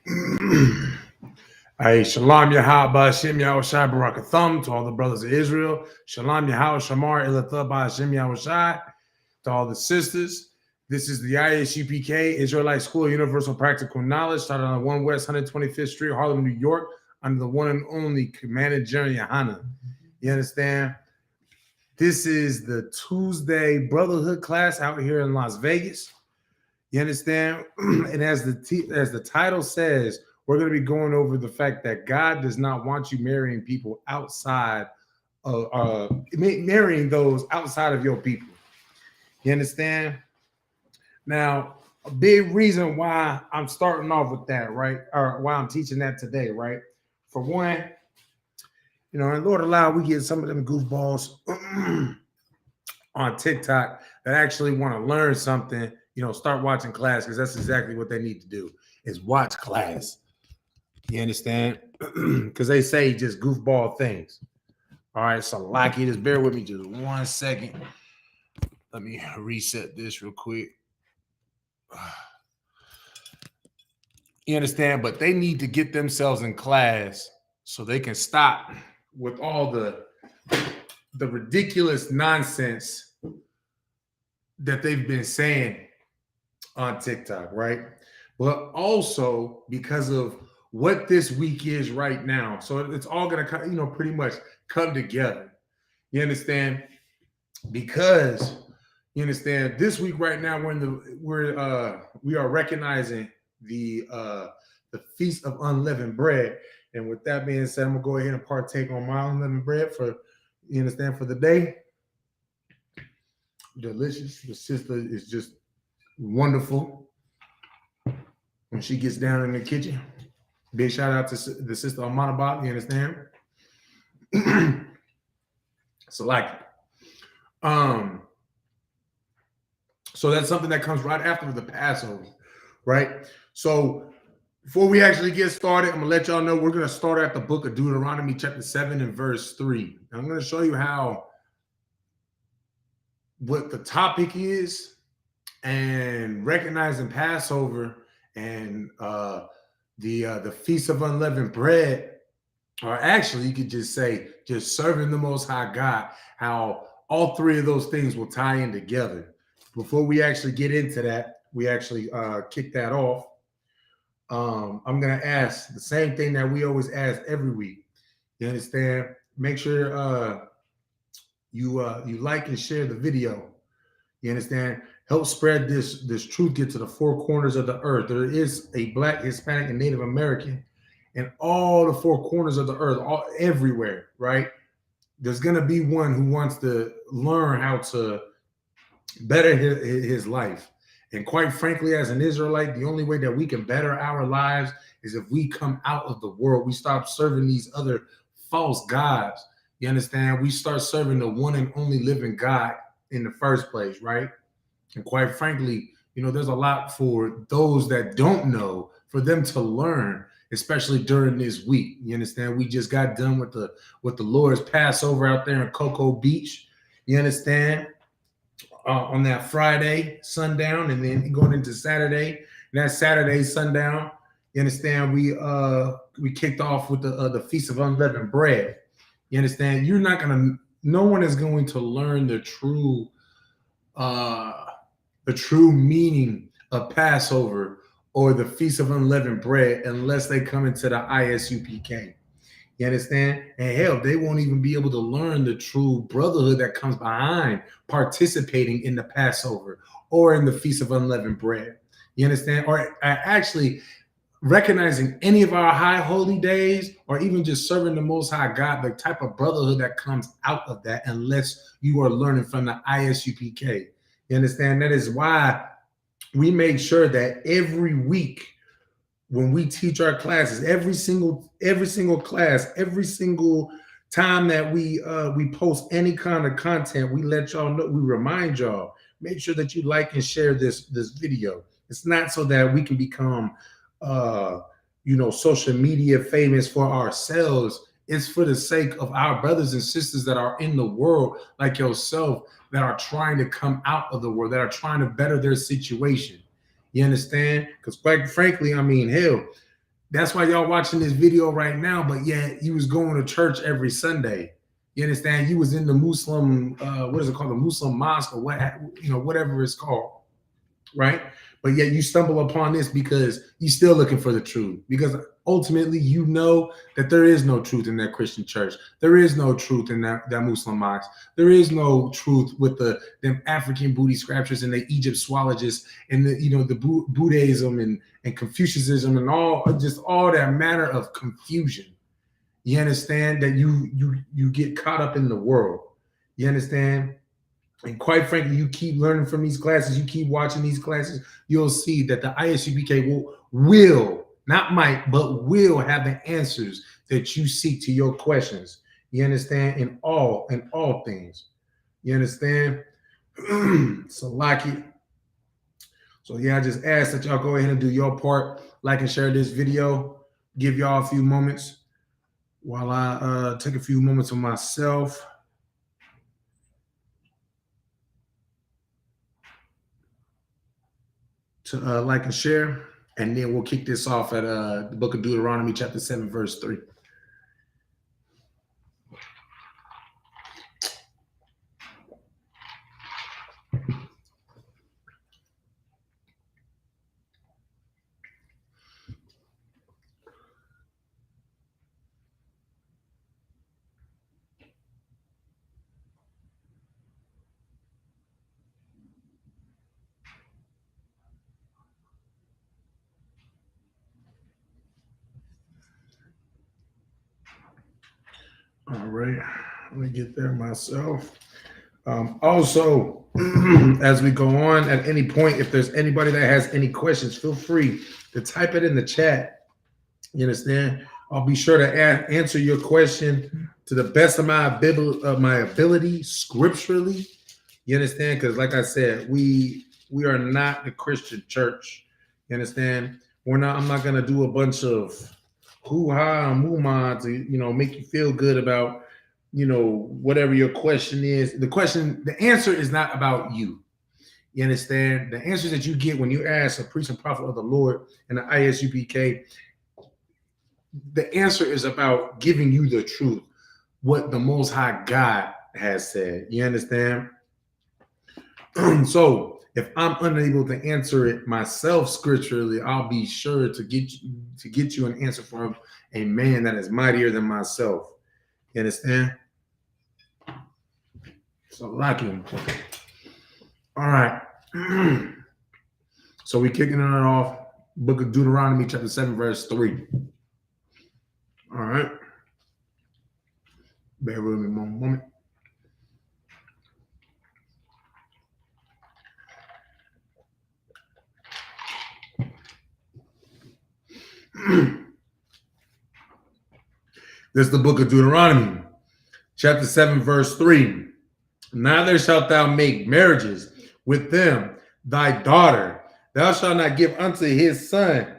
Hey, Shalom Yahaba Hashem Yahushai Barakathum to all the brothers of Israel. Shalom Yahweh Shamar Ilathaba Hashem Yahushai to all the sisters. This is the ISUPK Israelite School of Universal Practical Knowledge, started on 1 West 125th Street, Harlem, New York, under the one and only Commander General Yohana. You understand? This is the Tuesday Brotherhood class out here in Las Vegas. You understand? And as the title says, we're going to be going over the fact that God does not want you marrying people outside of marrying those outside of your people. You understand? Now, a big reason why I'm starting off with that, right? Or why I'm teaching that today, right? For one, and Lord allow we get some of them goofballs on TikTok that actually want to learn something, start watching class, because that's exactly what they need to do is watch class. You understand? Because they say just goofball things. All right, so Lucky, just bear with me just 1 second. Let me reset this real quick. You understand? But they need to get themselves in class so they can stop with all the ridiculous nonsense that they've been saying on TikTok, right? But also because of what this week is right now. So it's all going to, pretty much come together. You understand? Because, this week right now, we are recognizing the Feast of Unleavened Bread. And with that being said, I'm going to go ahead and partake on my unleavened bread for the day. Delicious. The sister is just wonderful when she gets down in the kitchen. Big shout out to the sister Amanabot, you understand? So so that's something that comes right after the Passover, right? So before we actually get started, I'm gonna let y'all know we're gonna start at the book of Deuteronomy, chapter 7 and verse 3. I'm gonna show you what the topic is, and recognizing Passover and the Feast of Unleavened Bread, or actually you could just say just serving the Most High God, how all three of those things will tie in together. Before we actually get into that, we actually kick that off. I'm going to ask the same thing that we always ask every week. You understand? Make sure you like and share the video. You understand? Help spread this truth, get to the four corners of the earth. There is a Black, Hispanic, and Native American in all the four corners of the earth, everywhere, right? There's going to be one who wants to learn how to better his life. And quite frankly, as an Israelite, the only way that we can better our lives is if we come out of the world. We stop serving these other false gods. You understand? We start serving the one and only living God in the first place, right? And quite frankly, there's a lot for those that don't know, for them to learn, especially during this week. You understand? We just got done with the Lord's Passover out there in Cocoa Beach. You understand? On that Friday sundown, and then going into Saturday. And that Saturday sundown, you understand? We kicked off with the Feast of Unleavened Bread. You understand? No one is going to learn the true meaning of Passover or the Feast of Unleavened Bread unless they come into the ISUPK. You understand? And hell, they won't even be able to learn the true brotherhood that comes behind participating in the Passover or in the Feast of Unleavened Bread. You understand? Or actually recognizing any of our high holy days, or even just serving the Most High God, the type of brotherhood that comes out of that, unless you are learning from the ISUPK. You understand? That is why we make sure that every week when we teach our classes, every single class, every single time that we post any kind of content, we let y'all know, we remind y'all, make sure that you like and share this video. It's not so that we can become social media famous for ourselves. It's for the sake of our brothers and sisters that are in the world, like yourself, that are trying to come out of the world, that are trying to better their situation. You understand? Because quite frankly, hell, That's why y'all watching this video right now, but yet you was going to church every Sunday. You understand? You was in the Muslim, what is it called? The Muslim mosque or what, whatever it's called, right? But yet you stumble upon this because you still looking for the truth. Because ultimately you know that there is no truth in that Christian church. There is no truth in that Muslim mosque. There is no truth with them African booty scratchers and the Egyptologists and the Buddhism and Confucianism and all that manner of confusion. You understand that you get caught up in the world. You understand? And quite frankly, you keep learning from these classes, you keep watching these classes, you'll see that the ISUPK will not might, but will have the answers that you seek to your questions. You understand? In all things. You understand? So Laki. So yeah, I just ask that y'all go ahead and do your part, like and share this video. Give y'all a few moments while I take a few moments of myself. To like and share, and then we'll kick this off at the book of Deuteronomy, chapter 7, verse 3. All right, let me get there myself. Also, as we go on, at any point, if there's anybody that has any questions, feel free to type it in the chat. You understand? I'll be sure to answer your question to the best of my ability scripturally. You understand? Because, like I said, we are not the Christian church. You understand? I'm not gonna do a bunch of hoo-ha and moo-ma to make you feel good about whatever your question is. The answer is not about you. You understand? The answers that you get when you ask a priest and prophet of the Lord in the ISUPK, the answer is about giving you the truth, what the Most High God has said. You understand? So if I'm unable to answer it myself scripturally, I'll be sure to get you an answer from a man that is mightier than myself. You understand? So like him. All right. So we're kicking it off. Book of Deuteronomy, chapter 7, verse 3. All right. Bear with me one moment. This is the book of Deuteronomy, chapter 7, verse 3. Neither shalt thou make marriages with them, thy daughter. Thou shalt not give unto his son,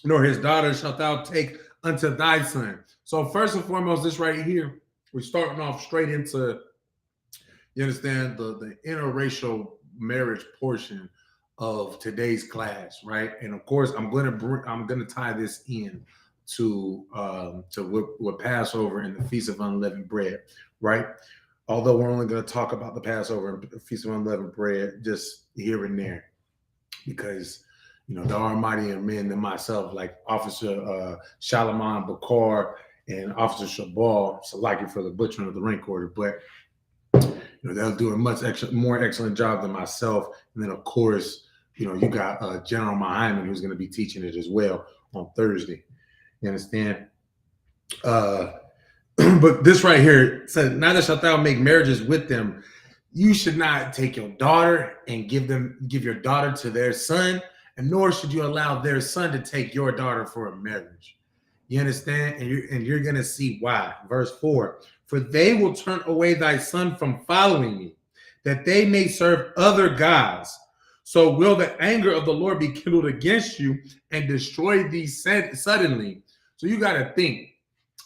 nor his daughter shalt thou take unto thy son. So first and foremost, this right here, we're starting off straight into, you understand, the interracial marriage portion of today's class, right? And of course, I'm gonna tie this in to what Passover and the Feast of Unleavened Bread, right? Although we're only going to talk about the Passover and the Feast of Unleavened Bread just here and there, because there are mightier men than myself, like Officer Shalaman Bakar and Officer Shabal Salaki for the butchering of the rank order, but they'll do a much more excellent job than myself. And then of course, you got General Muhammad, who's going to be teaching it as well on Thursday. You understand? But this right here says, neither shalt thou make marriages with them. You should not take your daughter and give your daughter to their son, and nor should you allow their son to take your daughter for a marriage. You understand? And you're going to see why. Verse 4, for they will turn away thy son from following me, that they may serve other gods. So will the anger of the Lord be kindled against you and destroy thee suddenly. So you got to think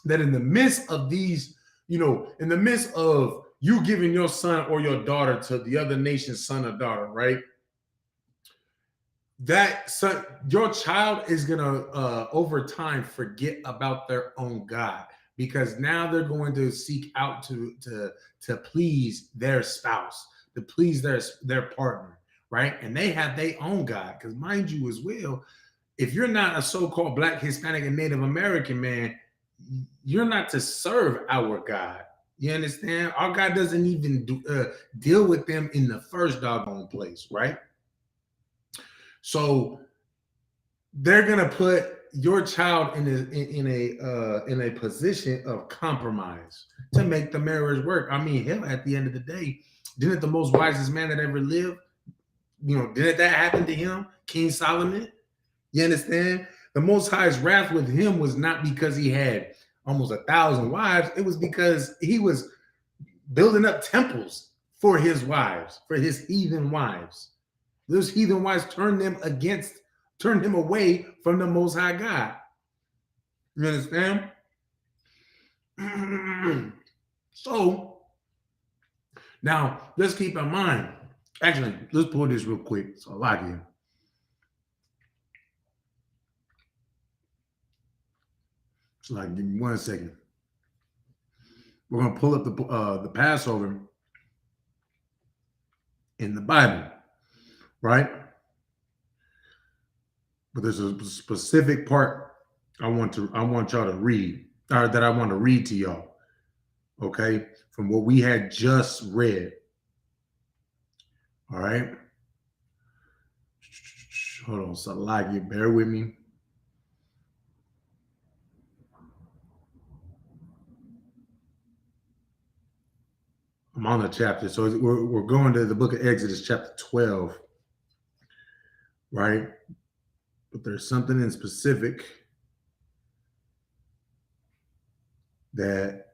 that in the midst of these, in the midst of you giving your son or your daughter to the other nation's son or daughter, right? that son, your child is gonna over time forget about their own God, because now they're going to seek out to please their spouse, to please their partner, right? And they have their own God, because mind you as well, if you're not a so-called Black, Hispanic, and Native American man, you're not to serve our God. You understand? Our God doesn't even deal with them in the first doggone place, right? So they're gonna put your child in a position of compromise to make the marriage work. I mean, hell, at the end of the day, didn't the most wisest man that ever lived, didn't that happen to him, King Solomon? You understand? The Most High's wrath with him was not because he had almost 1,000 wives. It was because he was building up temples for his wives, for his heathen wives. Those heathen wives turned him away from the Most High God. You understand? So now let's keep in mind. Actually, let's pull this real quick. So I like it. So like, give me 1 second. We're gonna pull up the Passover in the Bible, right? But there's a specific part I want y'all to read, or that I want to read to y'all. Okay, from what we had just read. All right. Hold on, so like you, bear with me. I'm on the chapter, so we're going to the book of Exodus, chapter 12, right? But there's something in specific that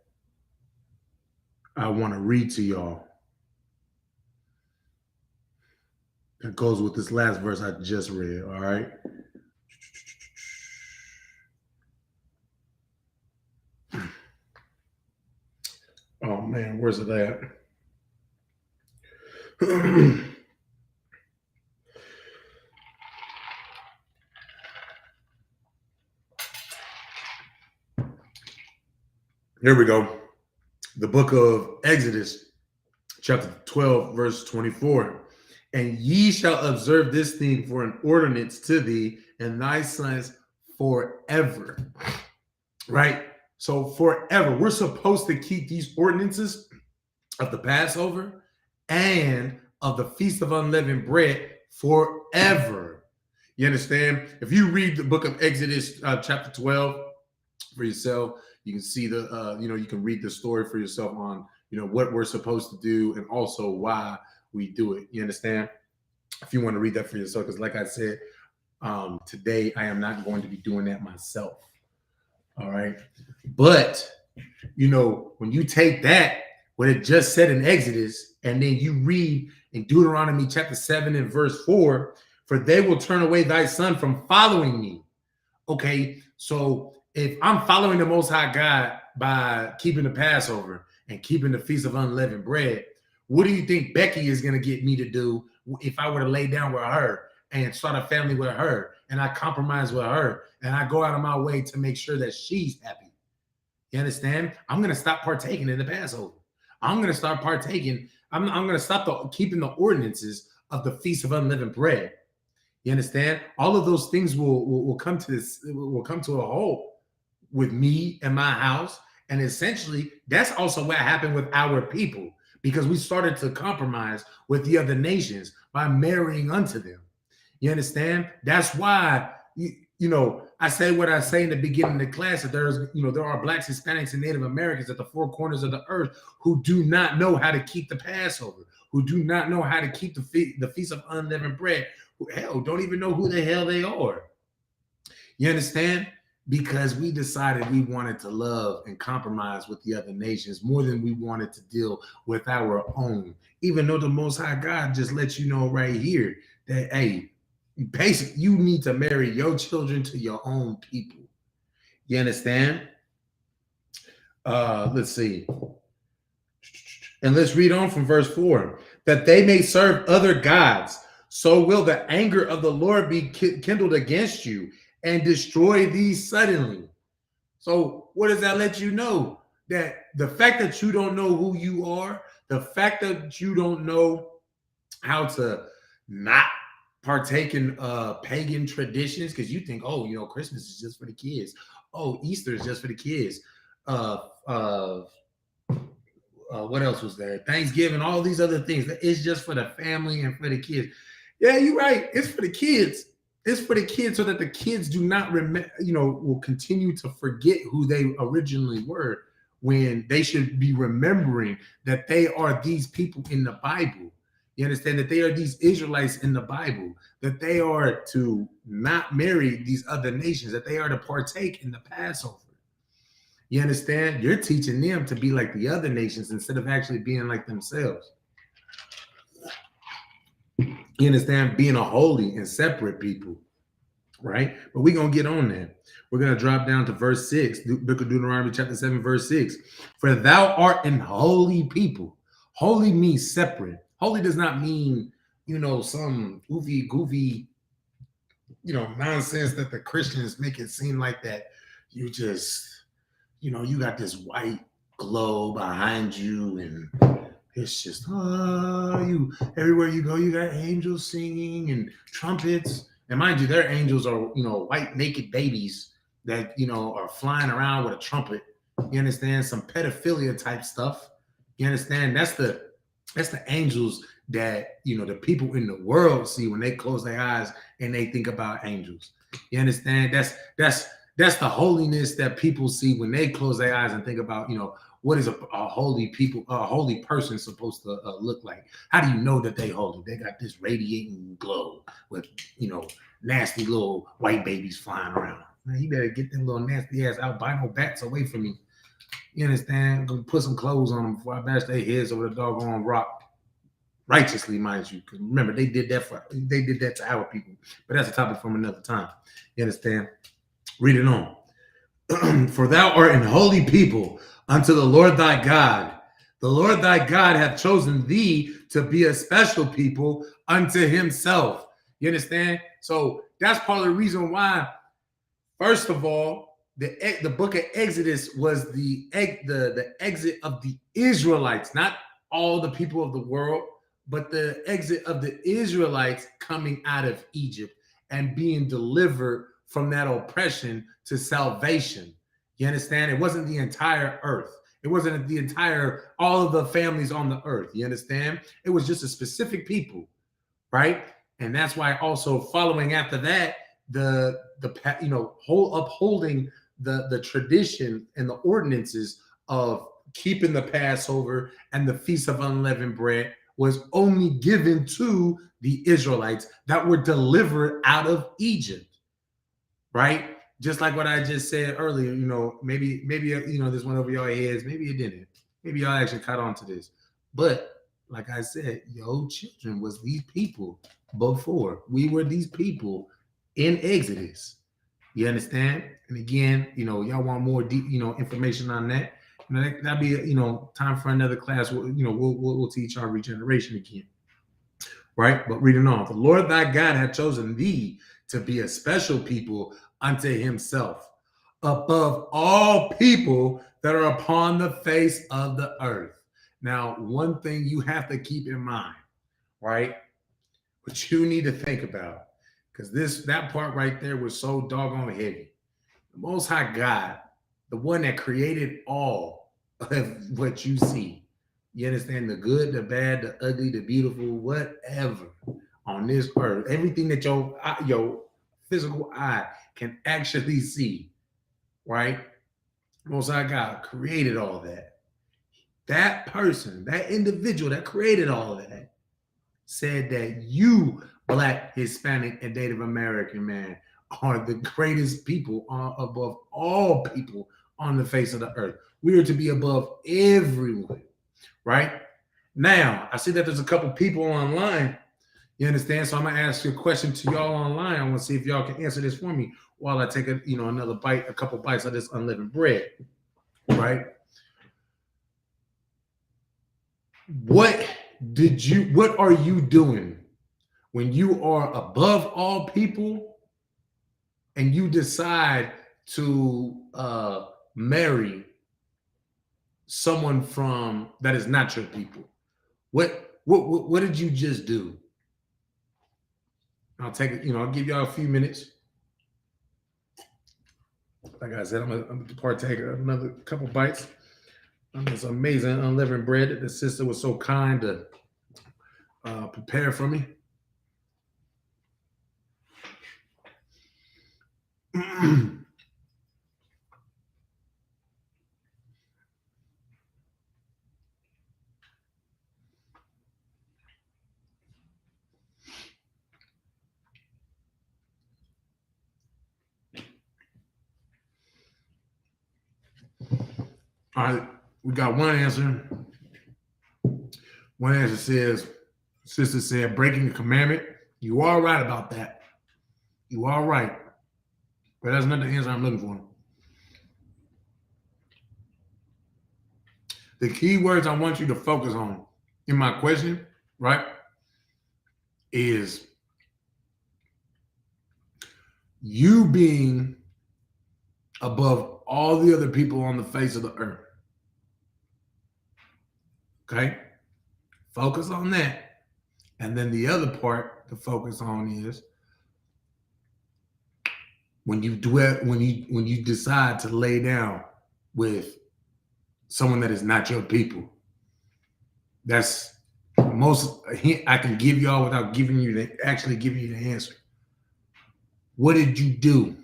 I want to read to y'all that goes with this last verse I just read. All right. Oh man, where's it at? Here we go. The book of Exodus, chapter 12, verse 24. And ye shall observe this thing for an ordinance to thee and thy sons forever. Right? So forever. We're supposed to keep these ordinances of the Passover and of the Feast of Unleavened Bread forever. You understand? If you read the book of Exodus, chapter 12 for yourself, you can see you can read the story for yourself on, what we're supposed to do and also why we do it. You understand? If you want to read that for yourself, because like I said, today I am not going to be doing that myself. All right. But, when you take that, what it just said in Exodus, and then you read in Deuteronomy chapter 7 and verse 4, for they will turn away thy son from following me. Okay, so if I'm following the Most High God by keeping the Passover and keeping the Feast of Unleavened Bread, what do you think Becky is going to get me to do if I were to lay down with her and start a family with her, and I compromise with her, and I go out of my way to make sure that she's happy? You understand? I'm going to stop partaking in the Passover. I'm going to start partaking. I'm going to stop keeping the ordinances of the Feast of Unleavened Bread. You understand? All of those things will come to a halt with me and my house. And essentially, that's also what happened with our people, because we started to compromise with the other nations by marrying unto them. You understand? That's why I say what I say in the beginning of the class, that there are Blacks, Hispanics, and Native Americans at the four corners of the earth who do not know how to keep the Passover, who do not know how to keep the Feast of Unleavened Bread, who hell don't even know who the hell they are. You understand? Because we decided we wanted to love and compromise with the other nations more than we wanted to deal with our own. Even though the Most High God just lets you know right here that, hey, basically, you need to marry your children to your own people. You understand? Let's see. And let's read on from verse 4. That they may serve other gods. so will the anger of the Lord be kindled against you and destroy these suddenly. So what does that let you know? That the fact that you don't know who you are, the fact that you don't know how to not partake in pagan traditions, because you think, oh, Christmas is just for the kids. Oh, Easter is just for the kids. Uh, uh, what else was there? Thanksgiving, all these other things. It's just for the family and for the kids. Yeah, you're right. It's for the kids. It's for the kids so that the kids do not remember, will continue to forget who they originally were when they should be remembering that they are these people in the Bible. You understand that they are these Israelites in the Bible, that they are to not marry these other nations, that they are to partake in the Passover. You understand? You're teaching them to be like the other nations instead of actually being like themselves. You understand? Being a holy and separate people, right? But we're going to get on that. We're going to drop down to verse 6, Book of Deuteronomy chapter 7, verse 6. For thou art an holy people. Holy means separate. Holy does not mean, some goofy, nonsense that the Christians make it seem like that you just, you got this white glow behind you and it's just, you everywhere you go, you got angels singing and trumpets. And mind you, their angels are, white naked babies that, are flying around with a trumpet. You understand? Some pedophilia type stuff. You understand? That's the angels that, the people in the world see when they close their eyes and they think about angels. You understand? That's the holiness that people see when they close their eyes and think about, what is a holy person supposed to look like? How do you know that they holy? They got this radiating glow with, nasty little white babies flying around. Man, you better get them little nasty ass albino bats away from me. You understand? Go put some clothes on them before I bash their heads over the doggone rock. Righteously, mind you. Because remember, they did that to our people. But that's a topic from another time. You understand? Read it on. For thou art an holy people unto the Lord thy God. The Lord thy God hath chosen thee to be a special people unto himself. You understand? So that's part of the reason why, first of all, the book of Exodus was the exit of the Israelites, not all the people of the world, but the exit of the Israelites coming out of Egypt and being delivered from that oppression to salvation. You understand? It wasn't the entire earth. It wasn't all of the families on the earth. You understand? It was just a specific people, right? And that's why also following after that, upholding the tradition and the ordinances of keeping the Passover and the Feast of Unleavened Bread was only given to the Israelites that were delivered out of Egypt, right? Just like what I just said earlier, maybe this went over your heads, maybe it didn't. Maybe y'all actually caught on to this. But like I said, your children was these people before. We were these people in Exodus. You understand? And again, y'all want more deep, information on that. That'd be, time for another class. We'll teach our regeneration again. Right? But reading on, the Lord thy God hath chosen thee to be a special people unto himself, above all people that are upon the face of the earth. Now, one thing you have to keep in mind, right? What you need to think about, because that part right there was so doggone heavy. The Most High God, the one that created all of what you see. You understand? The good, the bad, the ugly, the beautiful, whatever on this earth, everything that your physical eye can actually see, right? Most High God created all that. That person, that individual that created all that, said that you, Black, Hispanic, and Native American man, are the greatest people above all people on the face of the earth. We are to be above everyone, right? Now, I see that there's a couple people online. You understand? So I'm gonna ask you a question to y'all online. I want to see if y'all can answer this for me while I take another bite, a couple bites of this unleavened bread, right? What are you doing when you are above all people and you decide to marry someone from that is not your people, what did you just do? I'll take it, I'll give y'all a few minutes. Like I said, I'm gonna partake of another couple bites on this amazing unleavened bread that the sister was so kind to prepare for me. All right, we got one answer. One answer says, sister said, breaking the commandment. You are right about that. You are right. But that's not the answer I'm looking for. The key words I want you to focus on in my question, right, is you being above all the other people on the face of the earth. Okay? Focus on that. And then the other part to focus on is when you decide to lay down with someone that is not your people. That's the most hint I can give y'all without giving you the answer. What did you do?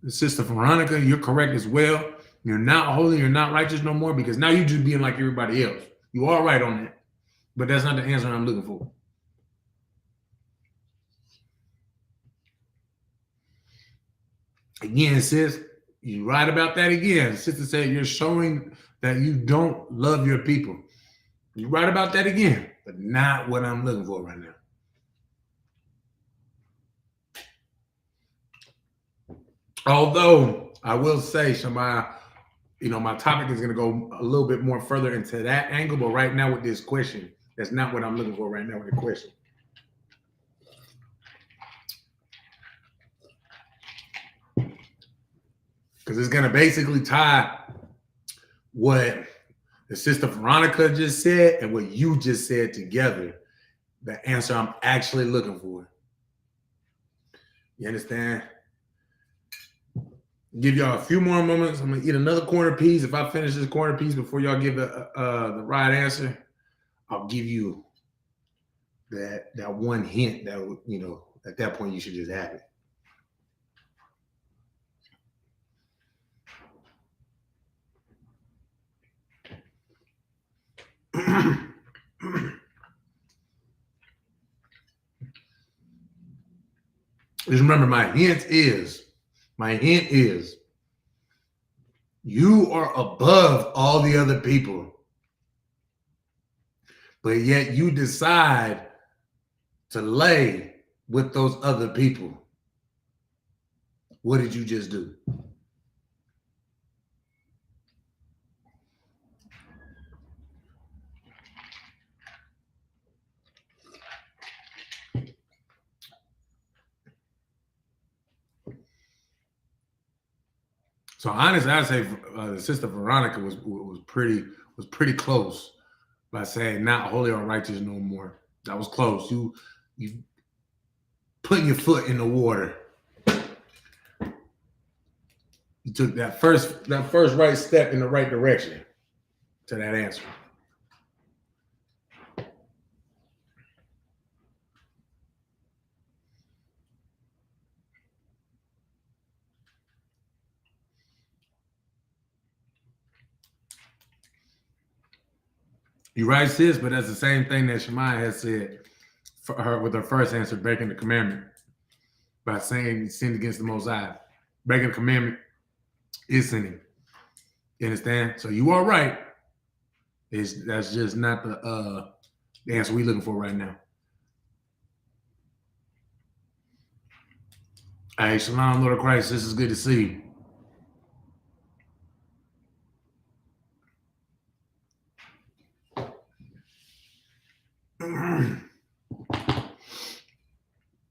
Sister Veronica, you're correct as well. You're not holy, you're not righteous no more because now you're just being like everybody else. You are right on that. But that's not the answer I'm looking for. Again, sis, you right about that again. Sister said you're showing that you don't love your people. You right about that again, but not what I'm looking for right now. Although I will say, Shemaiah, my topic is going to go a little bit more further into that angle, but right now with this question, that's not what I'm looking for right now with the question. Because it's going to basically tie what the sister Veronica just said and what you just said together. The answer I'm actually looking for. You understand? Give y'all a few more moments. I'm going to eat another corner piece. If I finish this corner piece before y'all give the right answer, I'll give you that one hint that, at that point you should just have it. Just remember, my hint is you are above all the other people, but yet you decide to lay with those other people. What did you just do? So honestly, I'd say the sister Veronica was pretty close by saying not holy or righteous no more. That was close. You putting your foot in the water. You took that first right step in the right direction to that answer. You're right, sis, but that's the same thing that Shemaiah has said for her with her first answer, breaking the commandment by saying you sinned against the Most High. Breaking the commandment is sinning. You understand? So you are right. That's just not the answer we're looking for right now. Hey, Shalom, Lord of Christ. This is good to see you.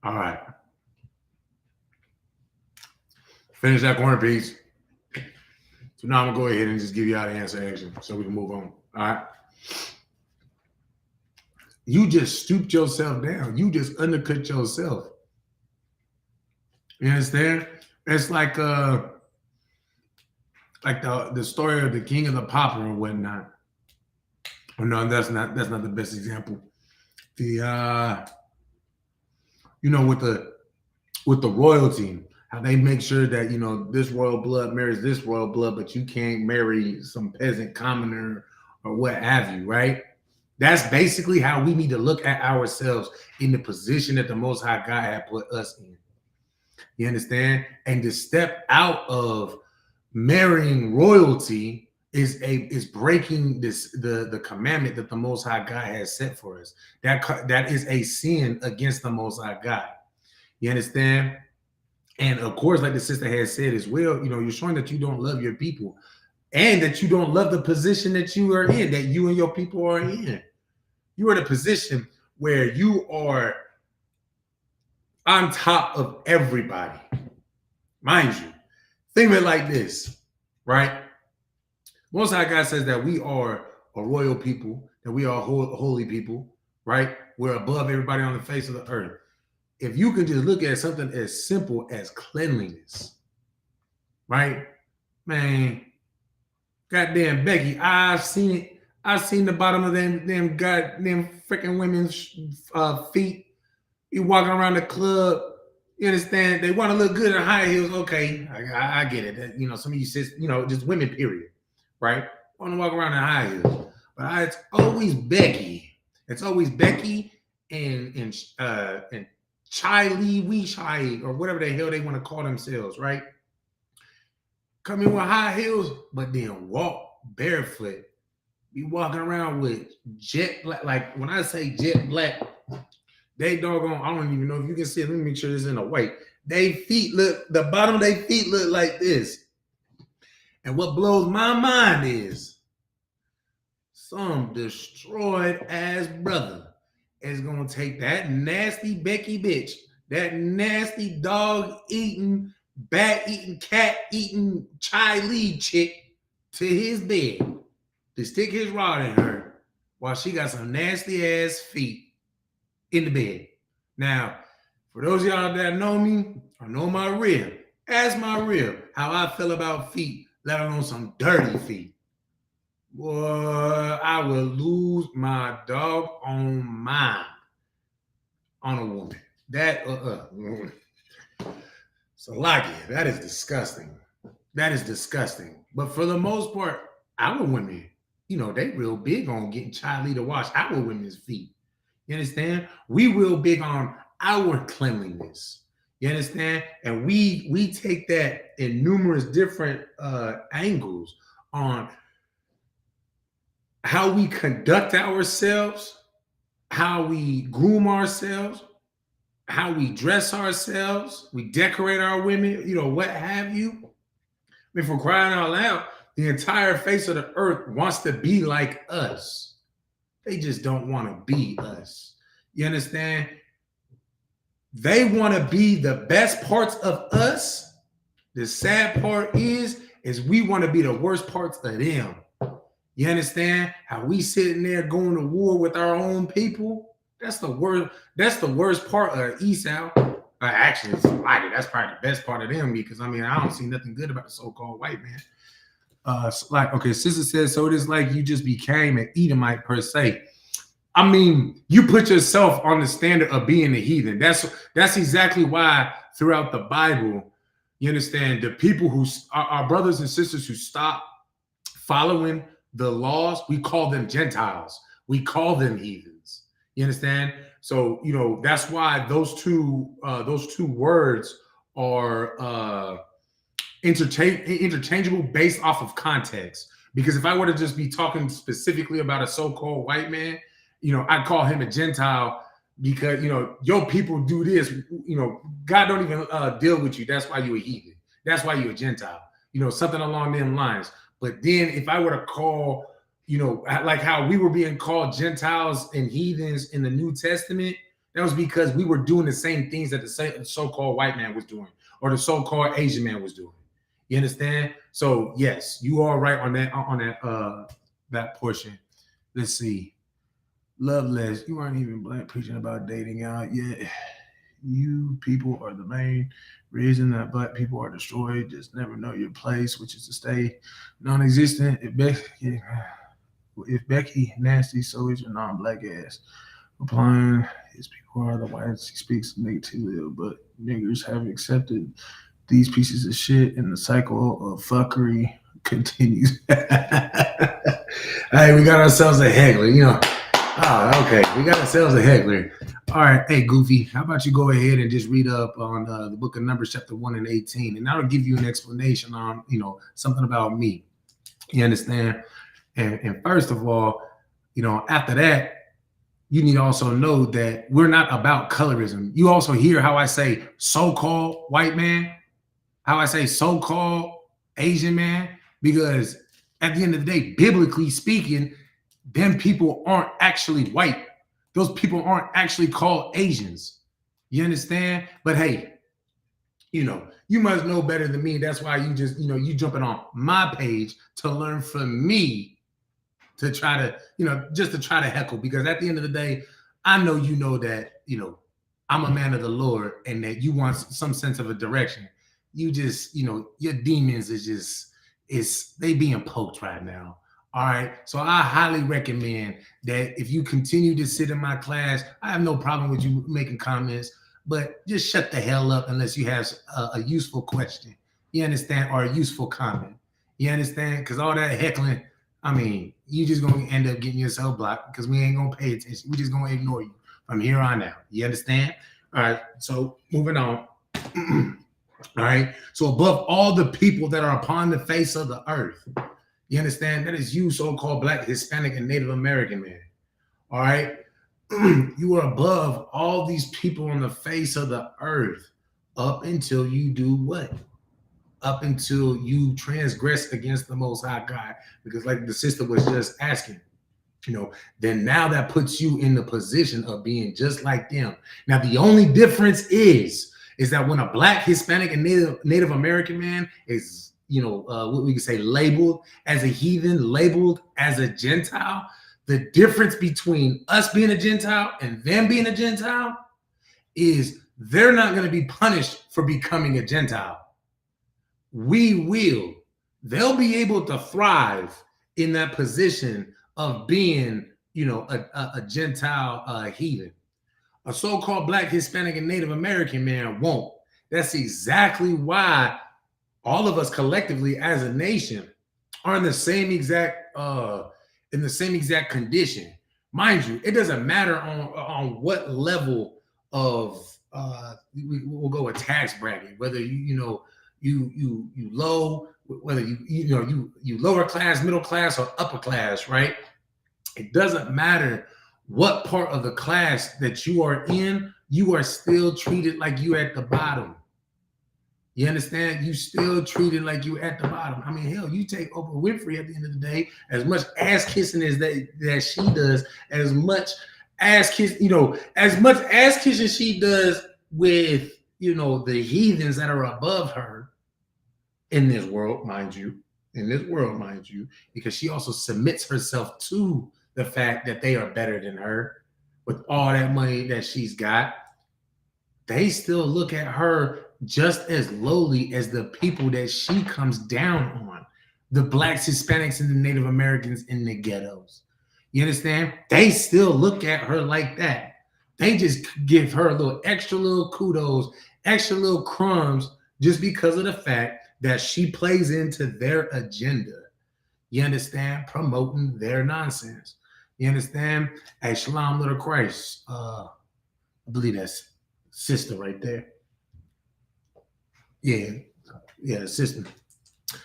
All right. Finish that corner piece. So now I'm going to go ahead and just give you how to answer action so we can move on. All right. You just stooped yourself down. You just undercut yourself. You understand? It's like the story of the king of the popper or whatnot. Oh no, that's not the best example. The with the royalty, how they make sure that this royal blood marries this royal blood, but you can't marry some peasant commoner or what have you, right? That's basically how we need to look at ourselves in the position that the Most High God had put us in. You understand? And to step out of marrying royalty is breaking the commandment that the Most High God has set for us. That is a sin against the Most High God. You understand? And of course, like the sister has said as well, you're showing that you don't love your people and that you don't love the position that you are in, that you and your people are in. You are in a position where you are on top of everybody. Mind you, think of it like this, right? Most High God says that we are a royal people, that we are holy people, right? We're above everybody on the face of the earth. If you can just look at something as simple as cleanliness, right? Man, goddamn Becky, I've seen it. I've seen the bottom of them goddamn freaking women's feet. You walking around the club, you understand? They want to look good in high heels. Okay, I get it. Some of you sis, just women, period, right? Want to walk around in high heels, but it's always Becky. It's always Becky and Chai Lee, Wee Chai, or whatever the hell they want to call themselves, right? Come in with high heels, but then walk barefoot. Be walking around with jet black. Like when I say jet black, they doggone, I don't even know if you can see it. Let me make sure this is in a white. The bottom of their feet look like this. And what blows my mind is some destroyed ass brother is going to take that nasty Becky bitch, that nasty dog eating, bat eating, cat eating, Chai Lee chick to his bed to stick his rod in her while she got some nasty ass feet in the bed. Now, for those of y'all that know me, I know my real. Ask my real how I feel about feet, let alone some dirty feet. Boy, I will lose my dog on mine on a woman. That Salakia, that is disgusting. That is disgusting. But for the most part, our women, they real big on getting Charlie to wash our women's feet. You understand? We real big on our cleanliness. You understand? And we take that in numerous different angles on how we conduct ourselves, how we groom ourselves, how we dress ourselves, we decorate our women, what have you. I mean, for crying out loud, the entire face of the earth wants to be like us. They just don't want to be us. You understand? They want to be the best parts of us. The sad part is we want to be the worst parts of them. You understand? How we sitting there going to war with our own people? That's the worst. That's the worst part of Esau. Actually, that's probably the best part of them because I don't see nothing good about the so-called white man. Sister says, so it is like you just became an Edomite per se. You put yourself on the standard of being a heathen. That's exactly why throughout the Bible, you understand, the people who are brothers and sisters who stop following the laws, we call them Gentiles. We call them heathens. You understand? So, that's why those two words are interchangeable based off of context. Because if I were to just be talking specifically about a so-called white man, I'd call him a Gentile because, your people do this, God don't even deal with you. That's why you're a heathen. That's why you're a Gentile, something along them lines. But then if I were to call, like how we were being called Gentiles and heathens in the New Testament, That was because we were doing the same things that the so-called white man was doing or the so-called Asian man was doing. You understand? So yes, you are right on that portion. Let's see. Loveless, you aren't even black preaching about dating out yet. You people are the main reason that black people are destroyed. Just never know your place, which is to stay non-existent. If Becky nasty, so is your non-black ass. Replying, his people are the whites. He speaks negatively, but niggers have accepted these pieces of shit, and the cycle of fuckery continues. Hey, we got ourselves a heckler, you know. Oh, okay. We got ourselves a heckler. All right. Hey, Goofy, how about you go ahead and just read up on the book of Numbers, chapter 1 and 18, and that'll give you an explanation on, you know, something about me. You understand? And first of all, you know, after that, you need to also know that we're not about colorism. You also hear how I say so-called white man, how I say so-called Asian man, because at the end of the day, biblically speaking, them people aren't actually white. Those people aren't actually called Asians. You understand? But hey, you know, you must know better than me. That's why you just, you know, you jumping on my page to learn from me to try to, you know, just to try to heckle. Because at the end of the day, I know you know that, you know, I'm a man of the Lord and that you want some sense of a direction. You just, you know, your demons is just, they being poked right now. All right. So I highly recommend that if you continue to sit in my class, I have no problem with you making comments, but just shut the hell up unless you have a useful question. You understand? Or a useful comment. You understand? Because all that heckling, I mean, you just going to end up getting yourself blocked because we ain't going to pay attention. We just going to ignore you from here on out. You understand? All right. So moving on. All right. So above all the people that are upon the face of the earth, you understand? That is you, so-called Black, Hispanic, and Native American man. All right. You are above all these people on the face of the earth up until you do what? Up until you transgress against the Most High God. Because like the sister was just asking, you know, then now that puts you in the position of being just like them. Now, the only difference is that when a Black, Hispanic, and Native American man is, you know, what we can say labeled as a heathen, labeled as a Gentile, the difference between us being a Gentile and them being a Gentile is they're not going to be punished for becoming a Gentile. We will. They'll be able to thrive in that position of being, you know, a Gentile heathen. A so-called Black, Hispanic, and Native American man won't. That's exactly why all of us collectively as a nation are in the same exact condition. Mind you, it doesn't matter on what level of we'll go with tax bracket, whether you low, whether you lower class, middle class, or upper class, right? It doesn't matter what part of the class that you are in, you are still treated like you at the bottom. You understand? You still treated like you at the bottom. I mean, hell, you take Oprah Winfrey at the end of the day, as much ass kissing as that she does, as much ass kissing she does with, you know, the heathens that are above her in this world, mind you, because she also submits herself to the fact that they are better than her with all that money that she's got. They still look at her just as lowly as the people that she comes down on, the Blacks, Hispanics, and the Native Americans in the ghettos. You understand? They still look at her like that. They just give her a little extra little kudos, extra little crumbs, just because of the fact that she plays into their agenda. You understand? Promoting their nonsense. You understand? Hey, Shalom, little Christ. I believe that's sister right there. Yeah, sister.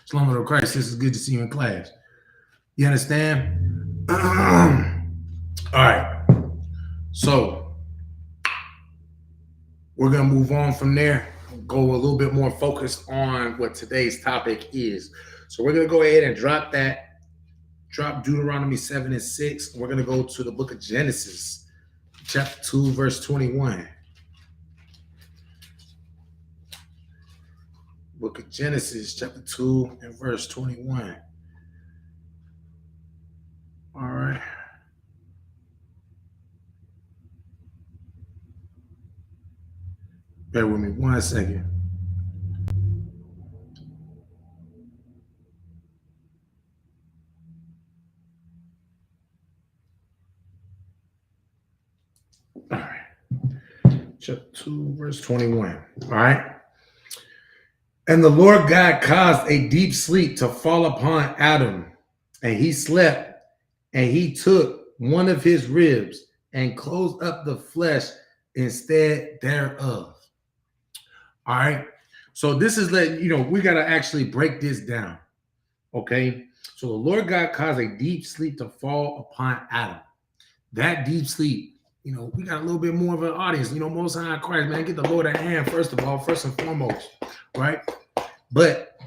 Shalom, little Christ. This is good to see you in class. You understand? All right. So we're gonna move on from there. Go a little bit more focused on what today's topic is. So we're gonna go ahead and drop Deuteronomy 7 and 6. We're gonna go to the book of Genesis, chapter 2, verse 21. Book of Genesis, chapter 2, and verse 21. All right. Bear with me 1 second. All right. Chapter 2, verse 21. All right. And the Lord God caused a deep sleep to fall upon Adam, and he slept, and he took one of his ribs and closed up the flesh instead thereof. All right. So this is letting you know we got to actually break this down. Okay. So the Lord God caused a deep sleep to fall upon Adam. That deep sleep, you know, we got a little bit more of an audience. You know, Most High Christ, man, get the Lord at hand first of all, first and foremost, right? But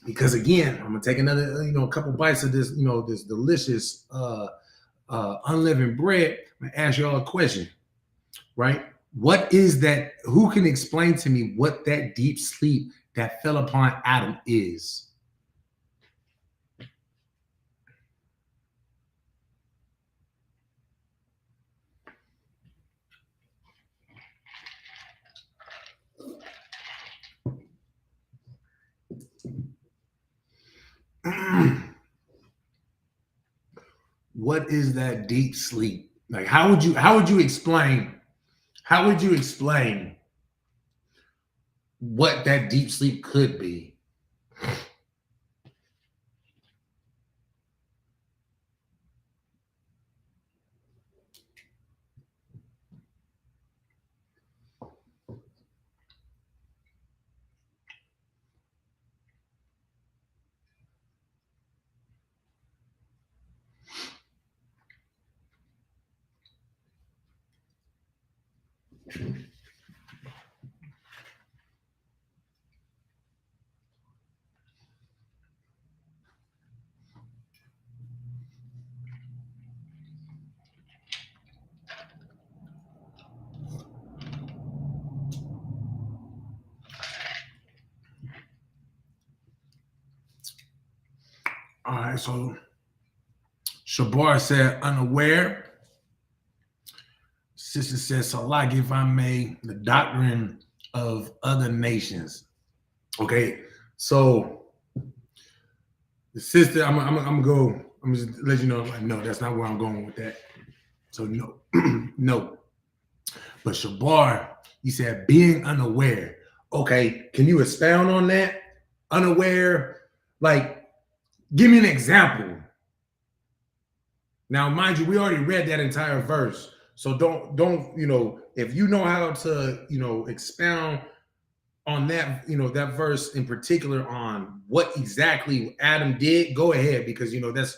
because again, I'm gonna take another, you know, a couple bites of this, you know, this delicious unleavened bread. I'm gonna ask y'all a question, right? What is that? Who can explain to me what that deep sleep that fell upon Adam is? What is that deep sleep? Like, how would you explain what that deep sleep could be? All right, so Shabar said unaware. Sister says, Salak, if I may, the doctrine of other nations. Okay, so the sister, I'm gonna go, I'm just let you know, like, no, that's not where I'm going with that. So no, no. But Shabar, he said being unaware. Okay, can you expound on that? Unaware, like, give me an example. Now, mind you, we already read that entire verse. So don't, you know, if you know how to, you know, expound on that, you know, that verse in particular on what exactly Adam did, go ahead, because, you know, that's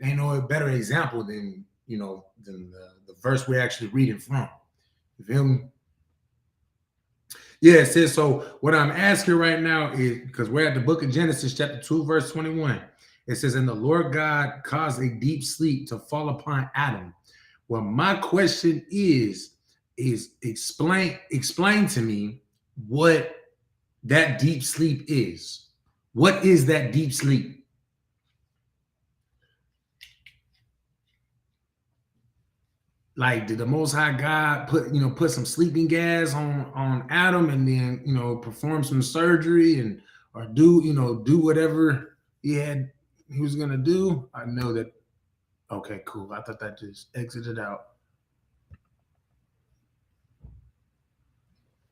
ain't no better example than, you know, than the verse we're actually reading from. You feel me? Yeah, it says, so what I'm asking right now is, because we're at the book of Genesis, chapter 2, verse 21. It says, and the Lord God caused a deep sleep to fall upon Adam. Well, my question is explain to me what that deep sleep is. What is that deep sleep? Like, did the Most High God put some sleeping gas on Adam and then, you know, perform some surgery and or do whatever he was gonna do? I know that. Okay, cool. I thought that just exited out.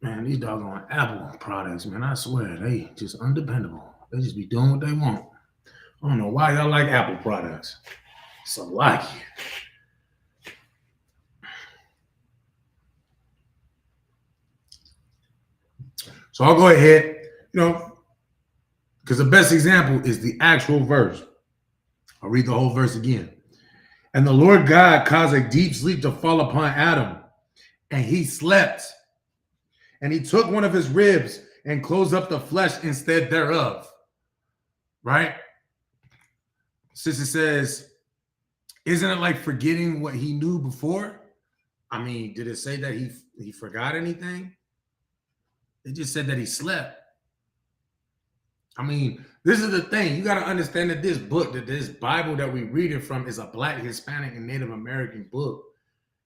Man, these doggone Apple products, man, I swear they just undependable. They just be doing what they want. I don't know why y'all like Apple products. So like it. So I'll go ahead, you know, because the best example is the actual verse. I'll read the whole verse again. And the Lord God caused a deep sleep to fall upon Adam, and he slept. And he took one of his ribs and closed up the flesh instead thereof. Right? Sister says, isn't it like forgetting what he knew before? I mean, did it say that he forgot anything? It just said that he slept. I mean, this is the thing. You got to understand that this book, that this Bible that we read it from, is a Black, Hispanic, and Native American book.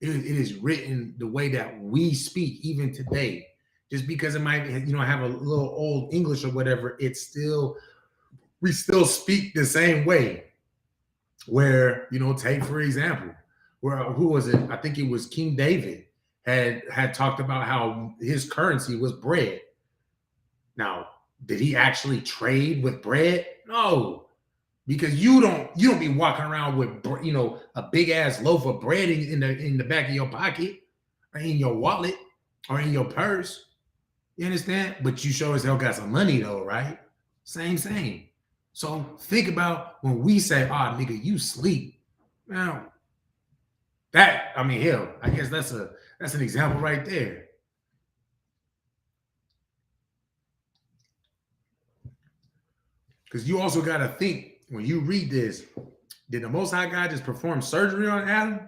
It is written the way that we speak, even today. Just because it might, have a little old English or whatever, we still speak the same way. Where, take for example, who was it? I think it was King David had talked about how his currency was bread. Now, did he actually trade with bread? No, because you don't be walking around with a big ass loaf of bread in the back of your pocket, or in your wallet, or in your purse. You understand? But you sure as hell got some money though, right? Same. So think about when we say, "Oh, nigga, you sleep." Now, hell, I guess that's an example right there. Because you also got to think, when you read this, did the Most High God just perform surgery on Adam?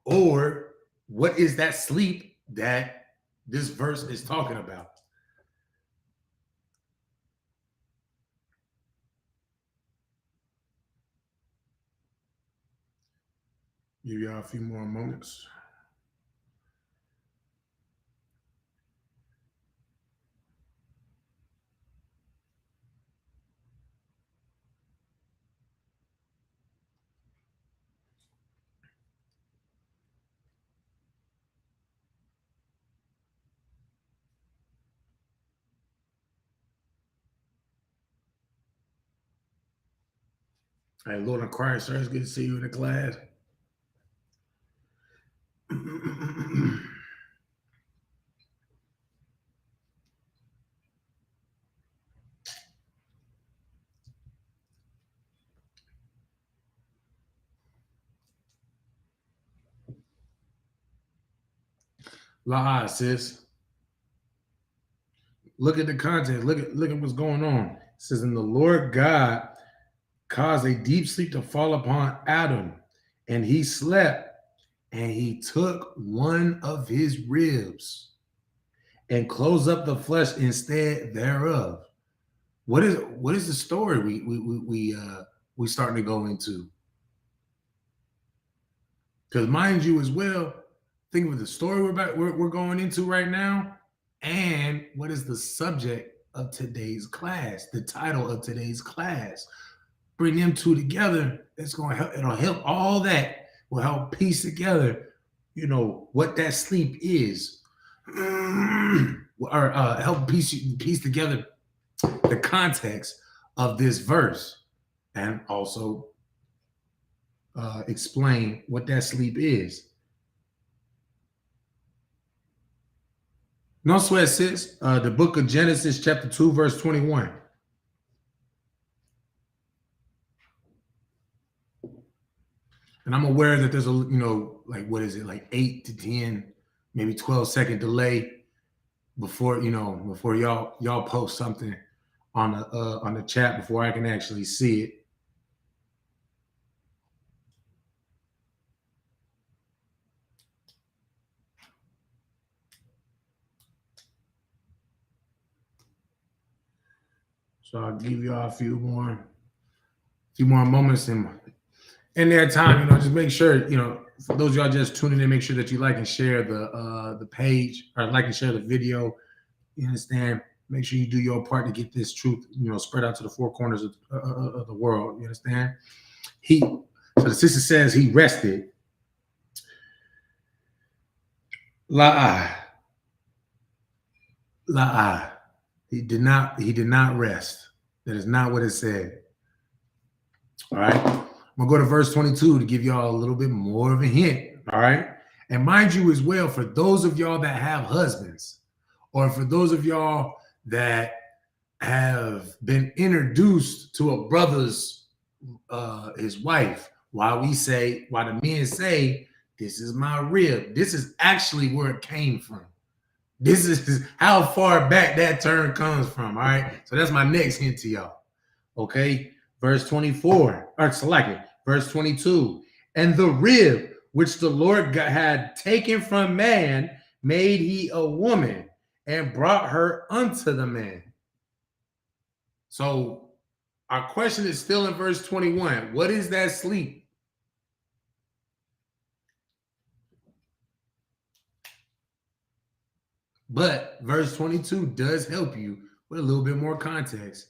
Or what is that sleep that this verse is talking about? Give y'all a few more moments. Hey, Lord in Christ, sir, it's good to see you in the class. La, sis. Look at the context. Look at what's going on. It says, "And the Lord God caused a deep sleep to fall upon Adam, and he slept, and he took one of his ribs and closed up the flesh instead thereof." What is the story we starting to go into? Because mind you, as well, think of the story we're going into right now, and what is the subject of today's class, the title of today's class. Bring them two together. It's going to help. It'll help. All that will help piece together, what that sleep is, or help piece together the context of this verse, and also explain what that sleep is. No sweat, sis. The book of Genesis, chapter 2, verse 21. And I'm aware that there's what is it, like 8 to 10, maybe 12-second delay before y'all post something on the chat before I can actually see it. So I'll give y'all a few more moments in their time. Just make sure, for those of y'all just tuning in, make sure that you like and share the page, or like and share the video. You understand? Make sure you do your part to get this truth, spread out to the four corners of the world. You understand? So the sister says he rested. La. He did not rest. That is not what it said. All right. I'm gonna go to verse 22 to give y'all a little bit more of a hint. All right. And mind you as well, for those of y'all that have husbands, or for those of y'all that have been introduced to a brother's his wife, why the men say, "This is my rib," this is actually where it came from. This is how far back that term comes from. All right. So that's my next hint to y'all. Okay. Verse 24, or select it. Verse 22. "And the rib which the Lord had taken from man, made he a woman and brought her unto the man. So our question is still in verse 21. What is that sleep? But verse 22 does help you with a little bit more context.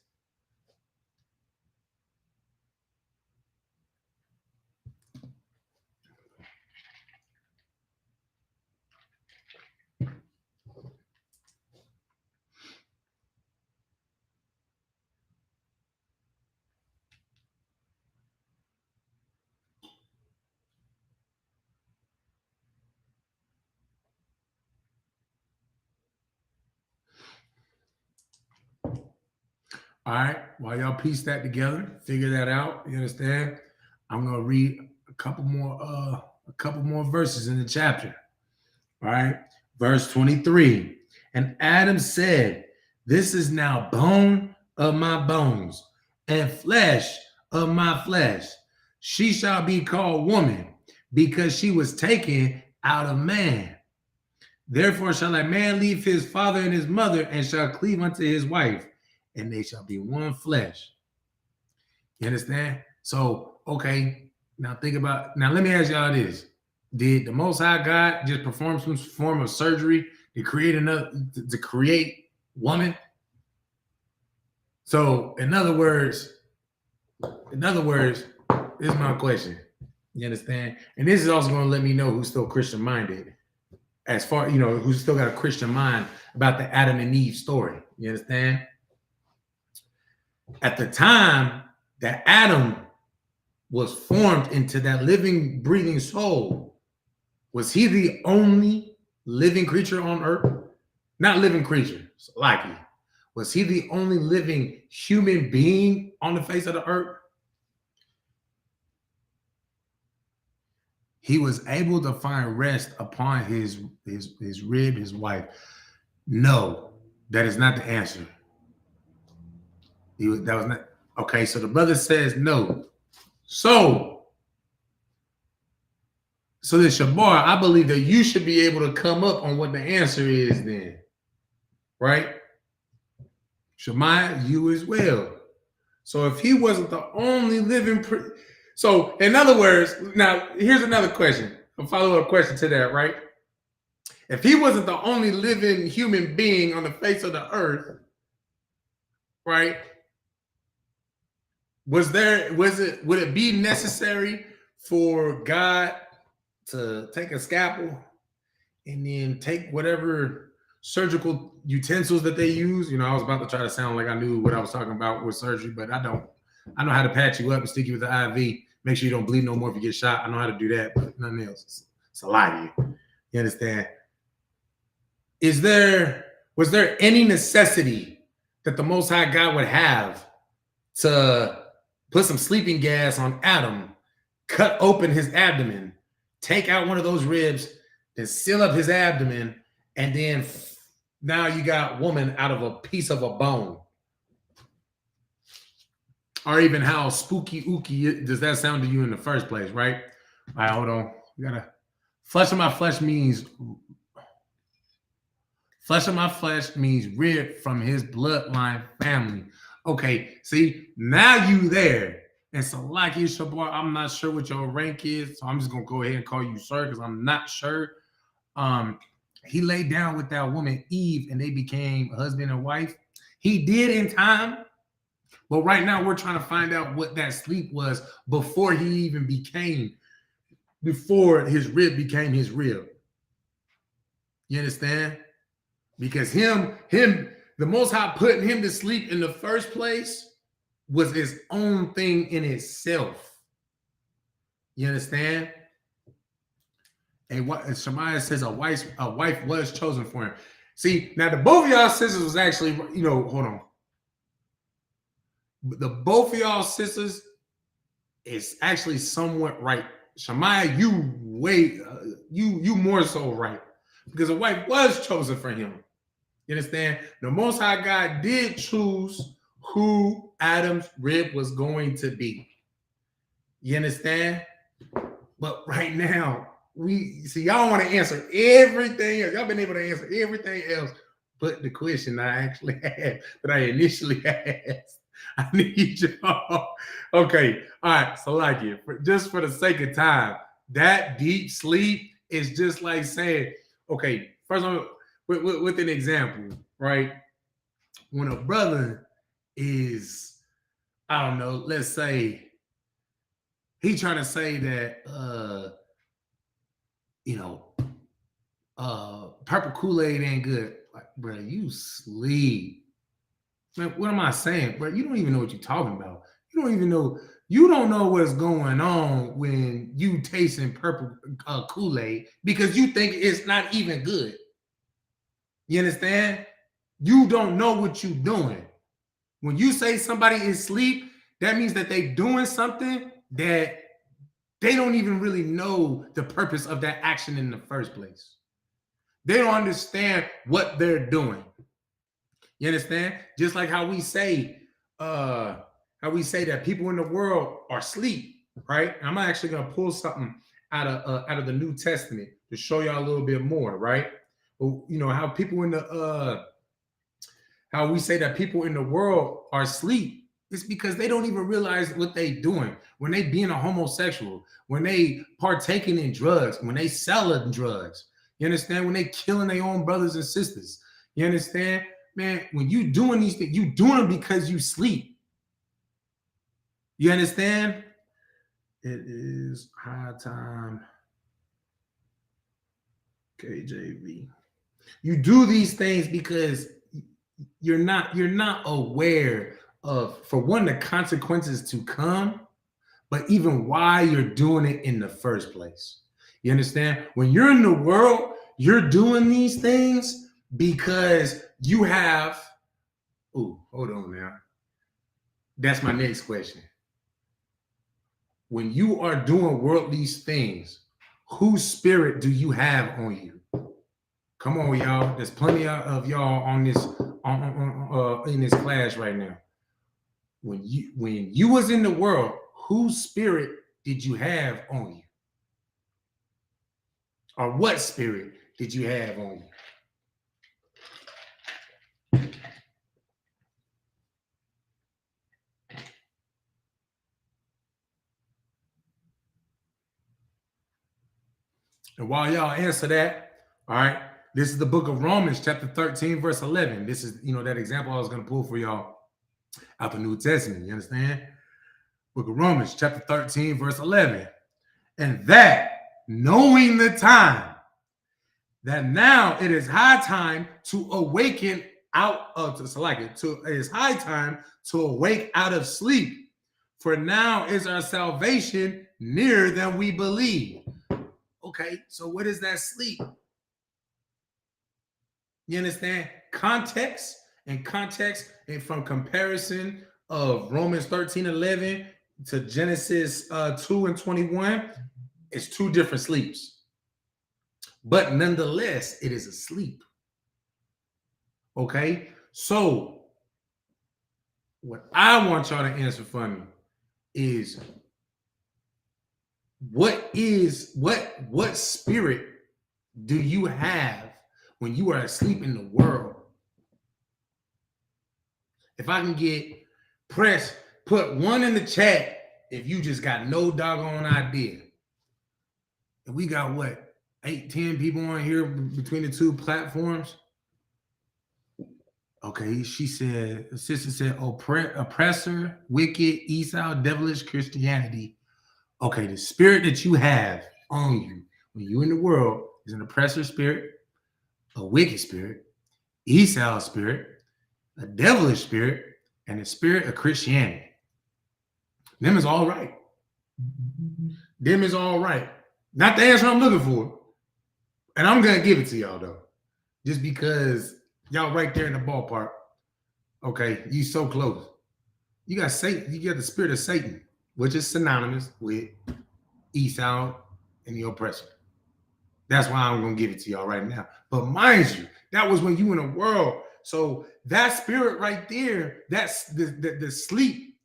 All right, while y'all piece that together, figure that out, you understand? I'm gonna read a couple more verses in the chapter. All right, verse 23. And Adam said, "This is now bone of my bones and flesh of my flesh. She shall be called woman, because she was taken out of man. Therefore shall a man leave his father and his mother, and shall cleave unto his wife, and they shall be one flesh." You understand? So, okay, now let me ask y'all this. Did the Most High God just perform some form of surgery to create woman? So, in other words, this is my question. You understand? And this is also going to let me know who's still Christian minded. As far, who's still got a Christian mind about the Adam and Eve story. You understand? At the time that Adam was formed into that living, breathing soul, was he the only living creature on earth? Not living creature, like he. Was he the only living human being on the face of the earth? He was able to find rest upon his rib, his wife. No, that is not the answer. That was not okay. So the brother says no. So the Shabar, I believe that you should be able to come up on what the answer is then, right? Shemaiah, you as well. So if he wasn't the only living, so in other words, now here's another question, a follow-up question to that, right? If he wasn't the only living human being on the face of the earth, right? Would it be necessary for God to take a scalpel and then take whatever surgical utensils that they use? I was about to try to sound like I knew what I was talking about with surgery, but I don't. I know how to patch you up and stick you with the IV, make sure you don't bleed no more if you get shot. I know how to do that, but nothing else. It's a lie to you. You understand? Was there any necessity that the Most High God would have to put some sleeping gas on Adam, cut open his abdomen, take out one of those ribs, then seal up his abdomen, and then now you got woman out of a piece of a bone? Or even how spooky ooky does that sound to you in the first place, right? All right, hold on. We gotta flesh of my flesh means rib from his bloodline family. Okay, see, now you there. And so, like Shabar, I'm not sure what your rank is, so I'm just gonna go ahead and call you sir, because I'm not sure. He laid down with that woman Eve, and they became husband and wife. He did in time, but right now we're trying to find out what that sleep was before his rib became his rib. You understand? Because the Most High putting him to sleep in the first place was his own thing in itself. You understand? And what Shemaiah says, a wife was chosen for him. See, now the both of y'all sisters was actually, hold on. The both of y'all sisters is actually somewhat right. Shemaiah, you more so right, because a wife was chosen for him. You understand? The Most High God did choose who Adam's rib was going to be. You understand? But right now, we see y'all want to answer everything else. Y'all been able to answer everything else but the question I actually had that I initially asked. I need y'all. Okay, all right. So, like it, just for the sake of time, that deep sleep is just like saying, okay, first of all, with an example, right? When a brother is, I don't know, let's say he trying to say that you know, purple Kool-Aid ain't good. Like, bro, you sleep. Man, what am I saying? Bro, you don't even know what you're talking about. You don't even know, you don't know what's going on when you tasting purple Kool-Aid because you think it's not even good. You understand? You don't know what you're doing. When you say somebody is asleep, that means that they doing something that they don't even really know the purpose of that action in the first place. They don't understand what they're doing. You understand? Just like how we say that people in the world are asleep, right? I'm actually gonna pull something out of the New Testament to show y'all a little bit more, right? You know how people in the how we say that people in the world are asleep. It's because they don't even realize what they doing when they being a homosexual, when they partaking in drugs, when they selling drugs. You understand? When they killing their own brothers and sisters. You understand? Man, when you doing these things, you doing them because you sleep. You understand? It is high time. KJV. You do these things because you're not aware of, for one, the consequences to come, but even why you're doing it in the first place. You understand? When you're in the world, you're doing these things because you have. Oh, hold on now. That's my next question. When you are doing worldly things, whose spirit do you have on you? Come on, y'all. There's plenty of y'all on this in this class right now. When you was in the world, whose spirit did you have on you? Or what spirit did you have on you? And while y'all answer that, all right, this is the book of Romans, chapter 13, verse 11. This is, that example I was going to pull for y'all out the New Testament. You understand? Book of Romans, chapter 13, verse 11. And that, knowing the time, that now it is high time to awaken out of, it is high time to awake out of sleep. For now is our salvation nearer than we believe. Okay, so what is that sleep? You understand? Context and from comparison of Romans 13:11 to Genesis 2:21, it's two different sleeps. But nonetheless, it is a sleep. Okay, so what I want y'all to answer for me is what spirit do you have when you are asleep in the world? If I can get put one in the chat if you just got no doggone idea. And we got what, 8-10 people on here between the two platforms. Okay, she said, the sister said, oppressor, wicked, Esau, devilish Christianity. Okay, the spirit that you have on you when you in the world is an oppressor spirit, a wicked spirit, Esau spirit, a devilish spirit, and the spirit of Christianity. Them is all right. Them is all right. Not the answer I'm looking for. And I'm going to give it to y'all, though. Just because y'all right there in the ballpark. Okay, you so close. You got Satan. You got the spirit of Satan, which is synonymous with Esau and the oppressor. That's why I'm going to give it to y'all right now. But mind you, that was when you in the world. So that spirit right there, that's the sleep.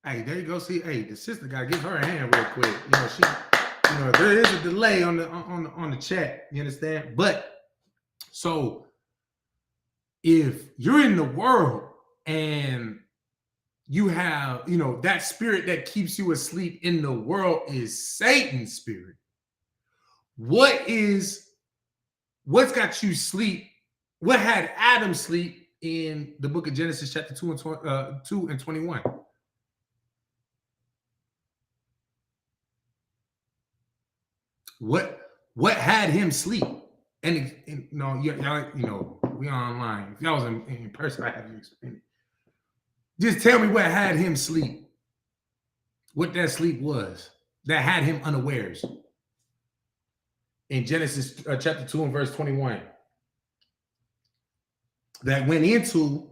Hey, there you go. See, hey, the sister gotta give her a hand real quick. There is a delay on the chat. You understand? But so if you're in the world and you have, that spirit that keeps you asleep in the world is Satan's spirit. What's got you sleep? What had Adam sleep in the book of Genesis, chapter 2 and 21? What had him sleep? And y'all, we online. If y'all was in person, I have you explain it. Just tell me what had him sleep. What that sleep was that had him unawares. In Genesis chapter 2 and verse 21. That went into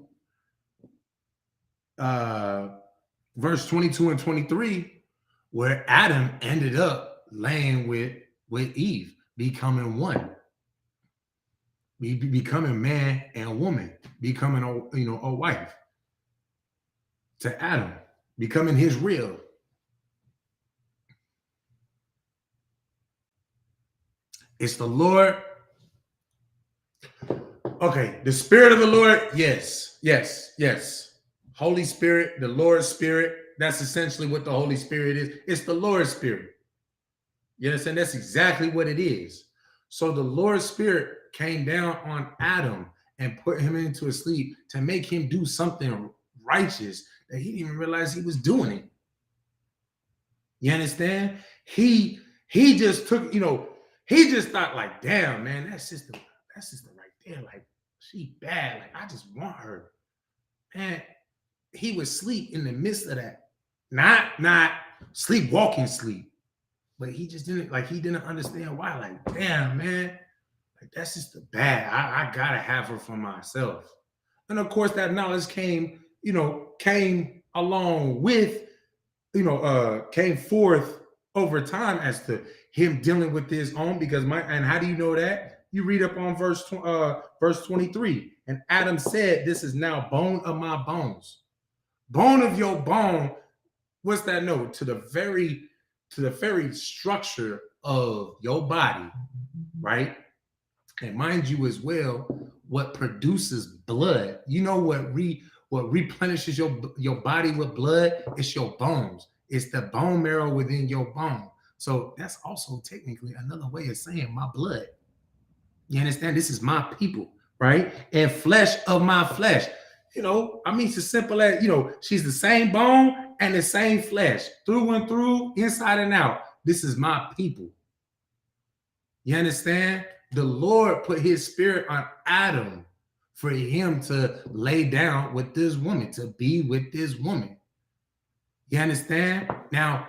verse 22 and 23, where Adam ended up laying with Eve, becoming one. Becoming man and woman, becoming a wife to Adam, becoming his real. It's the Lord. Okay, the Spirit of the Lord. Yes. Holy Spirit, the Lord's Spirit. That's essentially what the Holy Spirit is. It's the Lord's Spirit. You understand? That's exactly what it is. So the Lord's Spirit came down on Adam and put him into a sleep to make him do something righteous that he didn't even realize he was doing it. You understand? He just took, he just thought like, damn, man, that sister right there, like, she bad. Like, I just want her. Man, he would sleep in the midst of that. Not sleepwalking sleep. But he just didn't understand why. Like, damn, man, like, that's just the bad. I gotta have her for myself. And of course, that knowledge came along with, came forth over time as to him dealing with his own. And how do you know that? You read up on verse 23. And Adam said, "This is now bone of my bones, bone of your bone." What's that note? To the very structure of your body, right? And mind you as well, what produces blood. You know what replenishes your body with blood? It's your bones. It's the bone marrow within your bone. So that's also technically another way of saying my blood. You understand? This is my people, right? And flesh of my flesh. It's as simple as, she's the same bone and the same flesh, through and through, inside and out. This is my people. You understand? The Lord put his spirit on Adam for him to lay down with this woman, to be with this woman. You understand? Now,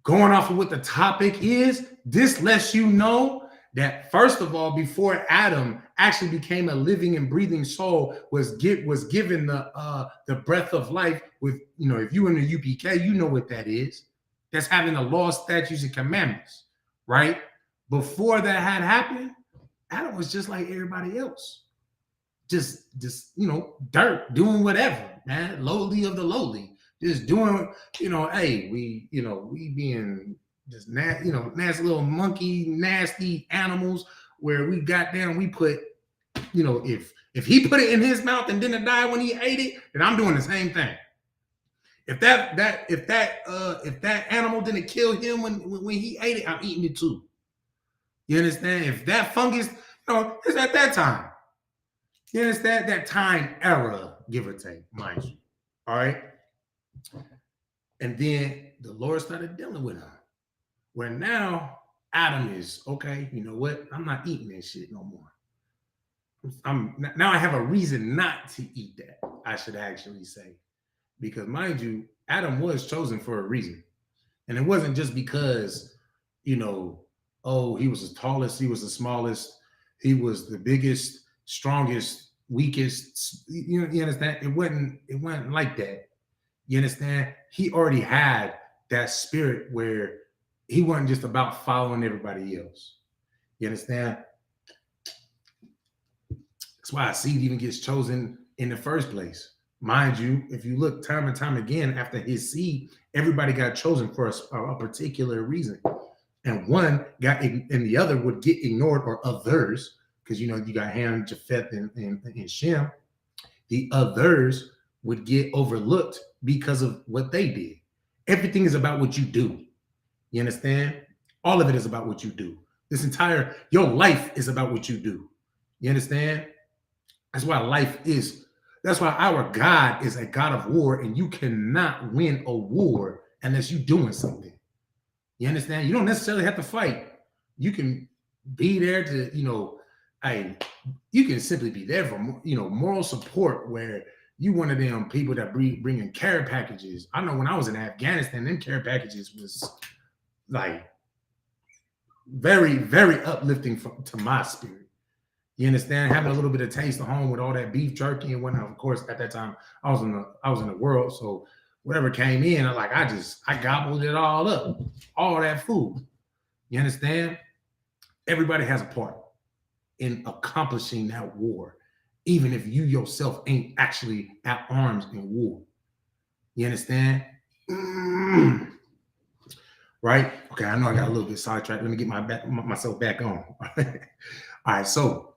going off of what the topic is, this lets you know that, first of all, before Adam actually became a living and breathing soul, was given the breath of life. With, if you in the UPK, you know what that is. That's having the laws, statutes, and commandments, right? Before that had happened, Adam was just like everybody else, just dirt, doing whatever, man, lowly of the lowly, just doing, hey, we being just nasty little monkey, nasty animals, where we put, if he put it in his mouth and didn't die when he ate it, then I'm doing the same thing. If that animal didn't kill him when he ate it, I'm eating it too. You understand? If that fungus, it's at that time. You understand? That time era, give or take, mind you. All right. And then the Lord started dealing with him. Where now Adam is, okay, you know what? I'm not eating that shit no more. Now I have a reason not to eat that, I should actually say. Because mind you, Adam was chosen for a reason. And it wasn't just because, he was the tallest, he was the smallest, he was the biggest, strongest, weakest. You understand? It wasn't like that. You understand? He already had that spirit where he wasn't just about following everybody else. You understand? That's why a seed even gets chosen in the first place. Mind you, if you look time and time again after his seed, everybody got chosen for a particular reason. And one got, and the other would get ignored, or others, because you got Ham, Japheth, and Shem. The others would get overlooked because of what they did. Everything is about what you do. You understand? All of it is about what you do. Your life is about what you do. You understand? That's why that's why our God is a God of war, and you cannot win a war unless you're doing something. You understand? You don't necessarily have to fight. You can be there to, you can simply be there for, moral support, where you one of them people that bringing care packages. I know when I was in Afghanistan, them care packages was like very, very uplifting to my spirit. You understand? Having a little bit of taste of home with all that beef jerky and whatnot. Of course, at that time, I was in the world, so whatever came in, I gobbled it all up, all that food. You understand? Everybody has a part in accomplishing that war, even if you yourself ain't actually at arms in war. You understand? Right? Okay, I know I got a little bit sidetracked. Let me get myself back on. All right, so.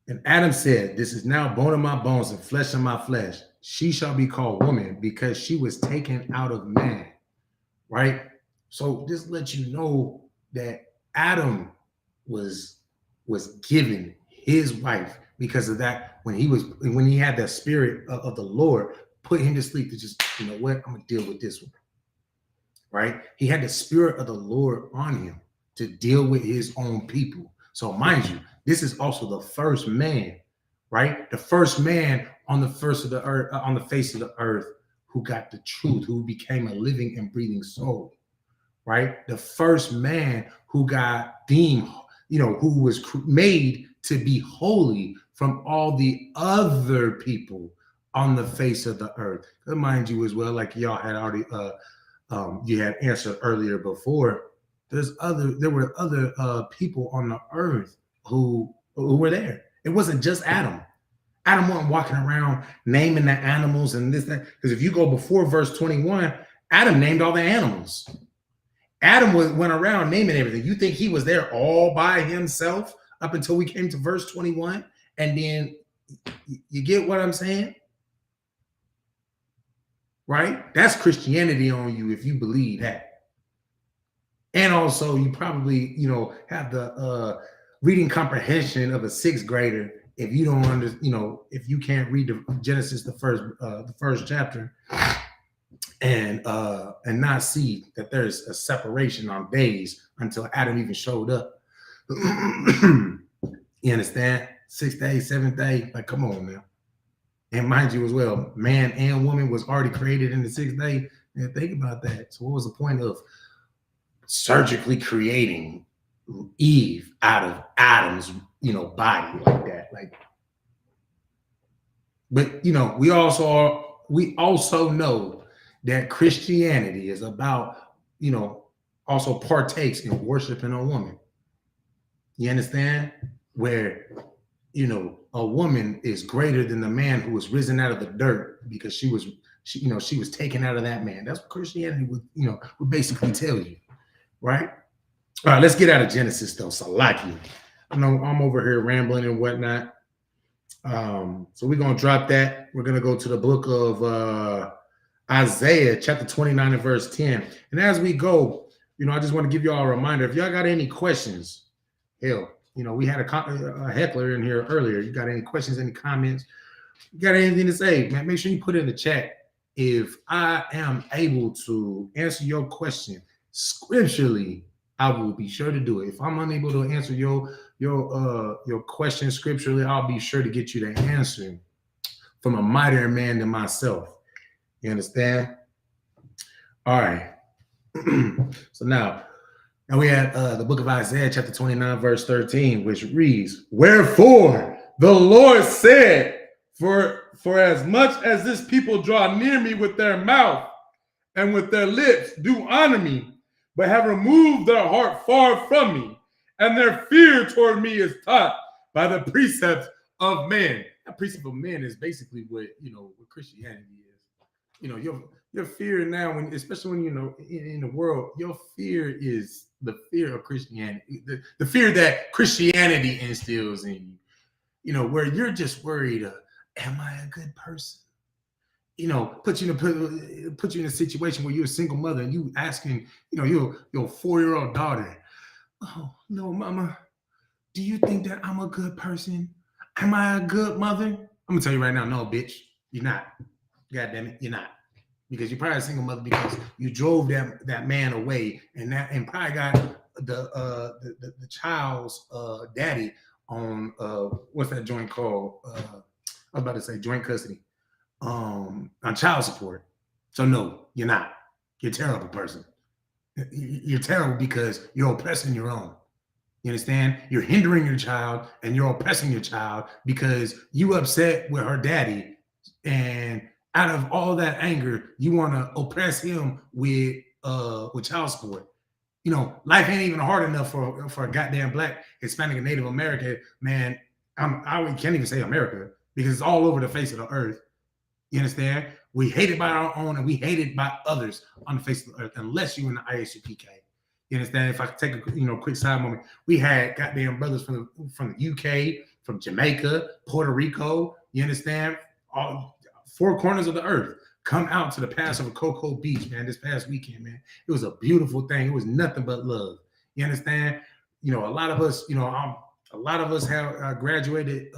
And Adam said, "This is now bone of my bones and flesh of my flesh. She shall be called woman, because she was taken out of man." Right? So just let you know that Adam was given his wife because of that. When he had the spirit of the Lord put him to sleep, to just, you know what, I'm gonna deal with this one. Right? He had the spirit of the Lord on him to deal with his own people. So mind you, this is also the first man, right? The first man on the face of the earth, who got the truth, who became a living and breathing soul, right? The first man who got deemed, who was made to be holy from all the other people on the face of the earth. Mind you as well, like y'all had already, you had answered earlier before, there were other people on the earth who were there. It wasn't just Adam. Adam wasn't walking around naming the animals and this, that. Because if you go before verse 21, Adam named all the animals. Adam went around naming everything. You think he was there all by himself up until we came to verse 21? And then you get what I'm saying? Right? That's Christianity on you if you believe that. And also, you probably, have the reading comprehension of a sixth grader if you don't if you can't read the Genesis, the first chapter, and not see that there's a separation on days until Adam even showed up. You understand? 6th day, 7th day, like, come on now. And mind you as well, man and woman was already created in the 6th day. And think about that. So what was the point of surgically creating Eve out of Adam's, body like that? Like, but we also know that Christianity is about, also partakes in worshiping a woman. You understand? Where, a woman is greater than the man who was risen out of the dirt, because she was taken out of that man. That's what Christianity would basically tell you. Right? All right, let's get out of Genesis though. Salaki. I know I'm over here rambling and whatnot. So we're gonna drop that. We're gonna go to the book of Isaiah, chapter 29 and verse 10. And as we go, I just want to give you all a reminder. If y'all got any questions, hell, we had a heckler in here earlier. You got any questions, any comments? You got anything to say, man? Make sure you put it in the chat. If I am able to answer your question scripturally, I will be sure to do it. If I'm unable to answer your question scripturally, I'll be sure to get you the answer from a mightier man than myself. You understand? All right. So now we had the book of Isaiah, chapter 29, verse 13, which reads, "Wherefore the Lord said, for as much as this people draw near me with their mouth and with their lips do honor me, but have removed their heart far from me, and their fear toward me is taught by the precepts of men. A precept of men is basically what what Christianity is. Your fear now, especially when in the world, your fear is the fear of Christianity, the fear that Christianity instills in you. Where you're just worried, am I a good person? Put you in a situation where you're a single mother and you asking, your 4-year-old daughter, oh no, mama, do you think that I'm a good person? Am I a good mother? I'm gonna tell you right now, no, bitch, you're not. God damn it, you're not. Because you're probably a single mother because you drove that man away and probably got the child's daddy on what's that joint called? I was about to say joint custody. On child support. So no, you're not. You're a terrible person. You're terrible because you're oppressing your own. You understand? You're hindering your child and you're oppressing your child because you upset with her daddy, and out of all that anger, you want to oppress him with child support. Life ain't even hard enough for a goddamn Black, Hispanic, and Native American man. I can't even say America because it's all over the face of the earth. You understand? We hated by our own and we hated by others on the face of the earth, unless you're in the ISUPK. You understand? If I could take a quick side moment, we had goddamn brothers from the UK, from Jamaica, Puerto Rico. You understand? All 4 corners of the earth come out to the Passover Cocoa Beach, man. This past weekend, man, it was a beautiful thing. It was nothing but love. You understand? A lot of us, have graduated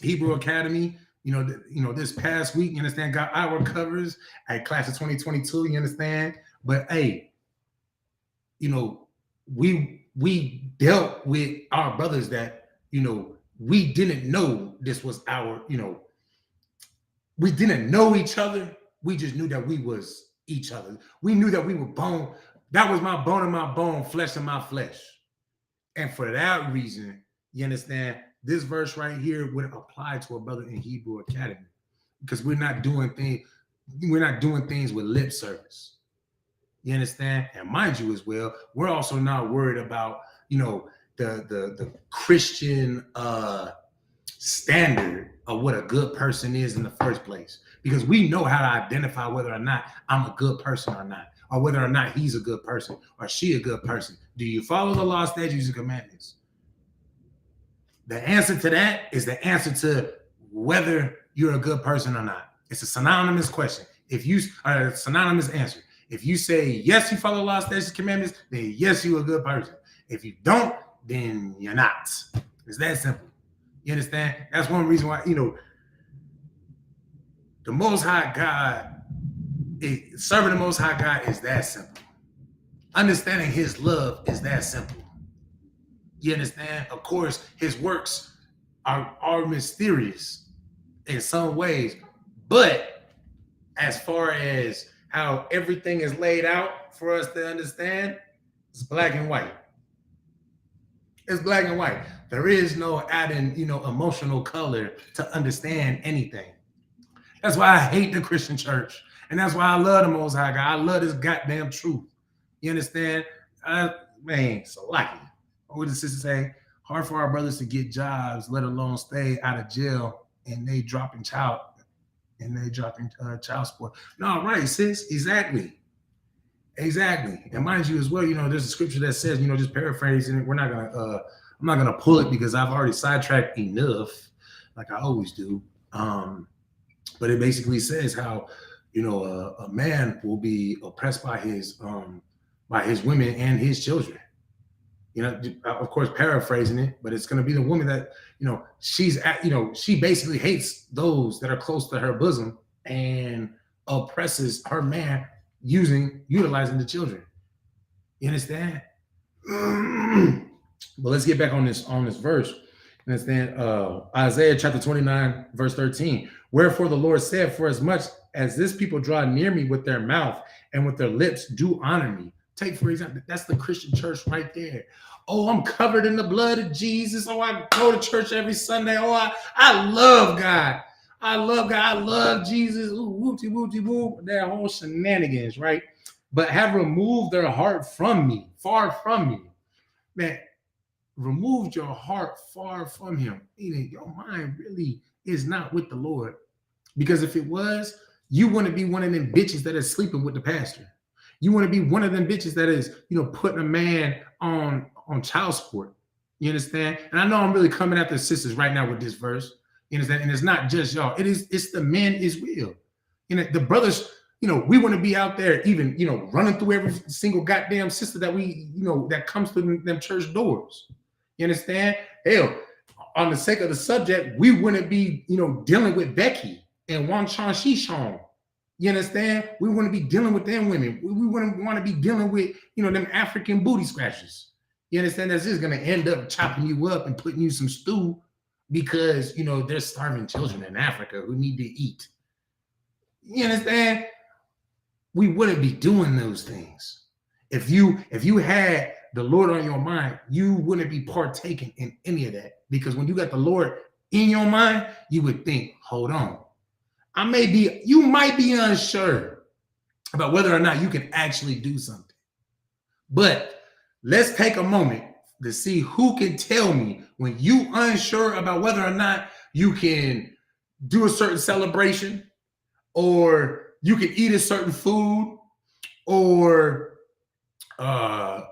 Hebrew Academy. This past week, you understand, got our covers at class of 2022, you understand? But hey, we dealt with our brothers that, we didn't know this was our, we didn't know each other. We just knew that we was each other. We knew that we were bone. That was my bone of my bone, flesh of my flesh. And for that reason, you understand, this verse right here would apply to a brother in Hebrew Academy, because we're not doing things with lip service. You understand? And mind you as well, we're also not worried about, the Christian standard of what a good person is in the first place, because we know how to identify whether or not I'm a good person or not, or whether or not he's a good person or she a good person. Do you follow the law, statutes, and commandments? The answer to that is the answer to whether you're a good person or not. It's a synonymous question. A synonymous answer. If you say yes, you follow the law, statutes, and commandments, then yes, you're a good person. If you don't, then you're not. It's that simple. You understand? That's one reason why, the Most High God, serving the Most High God is that simple. Understanding his love is that simple. You understand? Of course, his works are mysterious in some ways, but as far as how everything is laid out for us to understand, it's black and white. It's black and white. There is no adding, emotional color to understand anything. That's why I hate the Christian church. And that's why I love the Most High God. I love this goddamn truth. You understand? Man, so lucky. What did the sister say? Hard for our brothers to get jobs, let alone stay out of jail, and they dropping child support. No, right, sis. Exactly. And mind you as well, there's a scripture that says, just paraphrasing it. I'm not gonna pull it because I've already sidetracked enough, like I always do. But it basically says how, a man will be oppressed by his women and his children. Of course, paraphrasing it, but it's going to be the woman that, she basically hates those that are close to her bosom and oppresses her man utilizing the children. You understand? But let's get back on this verse. Understand? Isaiah chapter 29, verse 13. Wherefore the Lord said, for as much as this people draw near me with their mouth and with their lips do honor me. Take, for example, that's the Christian church right there. Oh, I'm covered in the blood of Jesus. Oh, I go to church every Sunday. Oh, I love God. I love Jesus. Ooh, whoopty, whoopty, whoop. That whole shenanigans, right? But have removed their heart from me, far from me. Man, removed your heart far from him, meaning your mind really is not with the Lord. Because if it was, you wouldn't be one of them bitches that is sleeping with the pastor. You want to be one of them bitches that is, putting a man on child support. You understand? And I know I'm really coming at the sisters right now with this verse. You understand? And it's not just y'all. It's the men as well. The brothers, we want to be out there even, running through every single goddamn sister that we, that comes through them church doors. You understand? Hell, on the sake of the subject, we wouldn't be, dealing with Becky and Wan Chan Shishon. You understand? We wouldn't be dealing with them women. We wouldn't want to be dealing with, them African booty scratchers. You understand? That's just going to end up chopping you up and putting you some stew because, there's starving children in Africa who need to eat. You understand? We wouldn't be doing those things. If you had the Lord on your mind, you wouldn't be partaking in any of that. Because when you got the Lord in your mind, you would think, hold on. You might be unsure about whether or not you can actually do something. But let's take a moment to see who can tell me when you unsure about whether or not you can do a certain celebration, or you can eat a certain food, or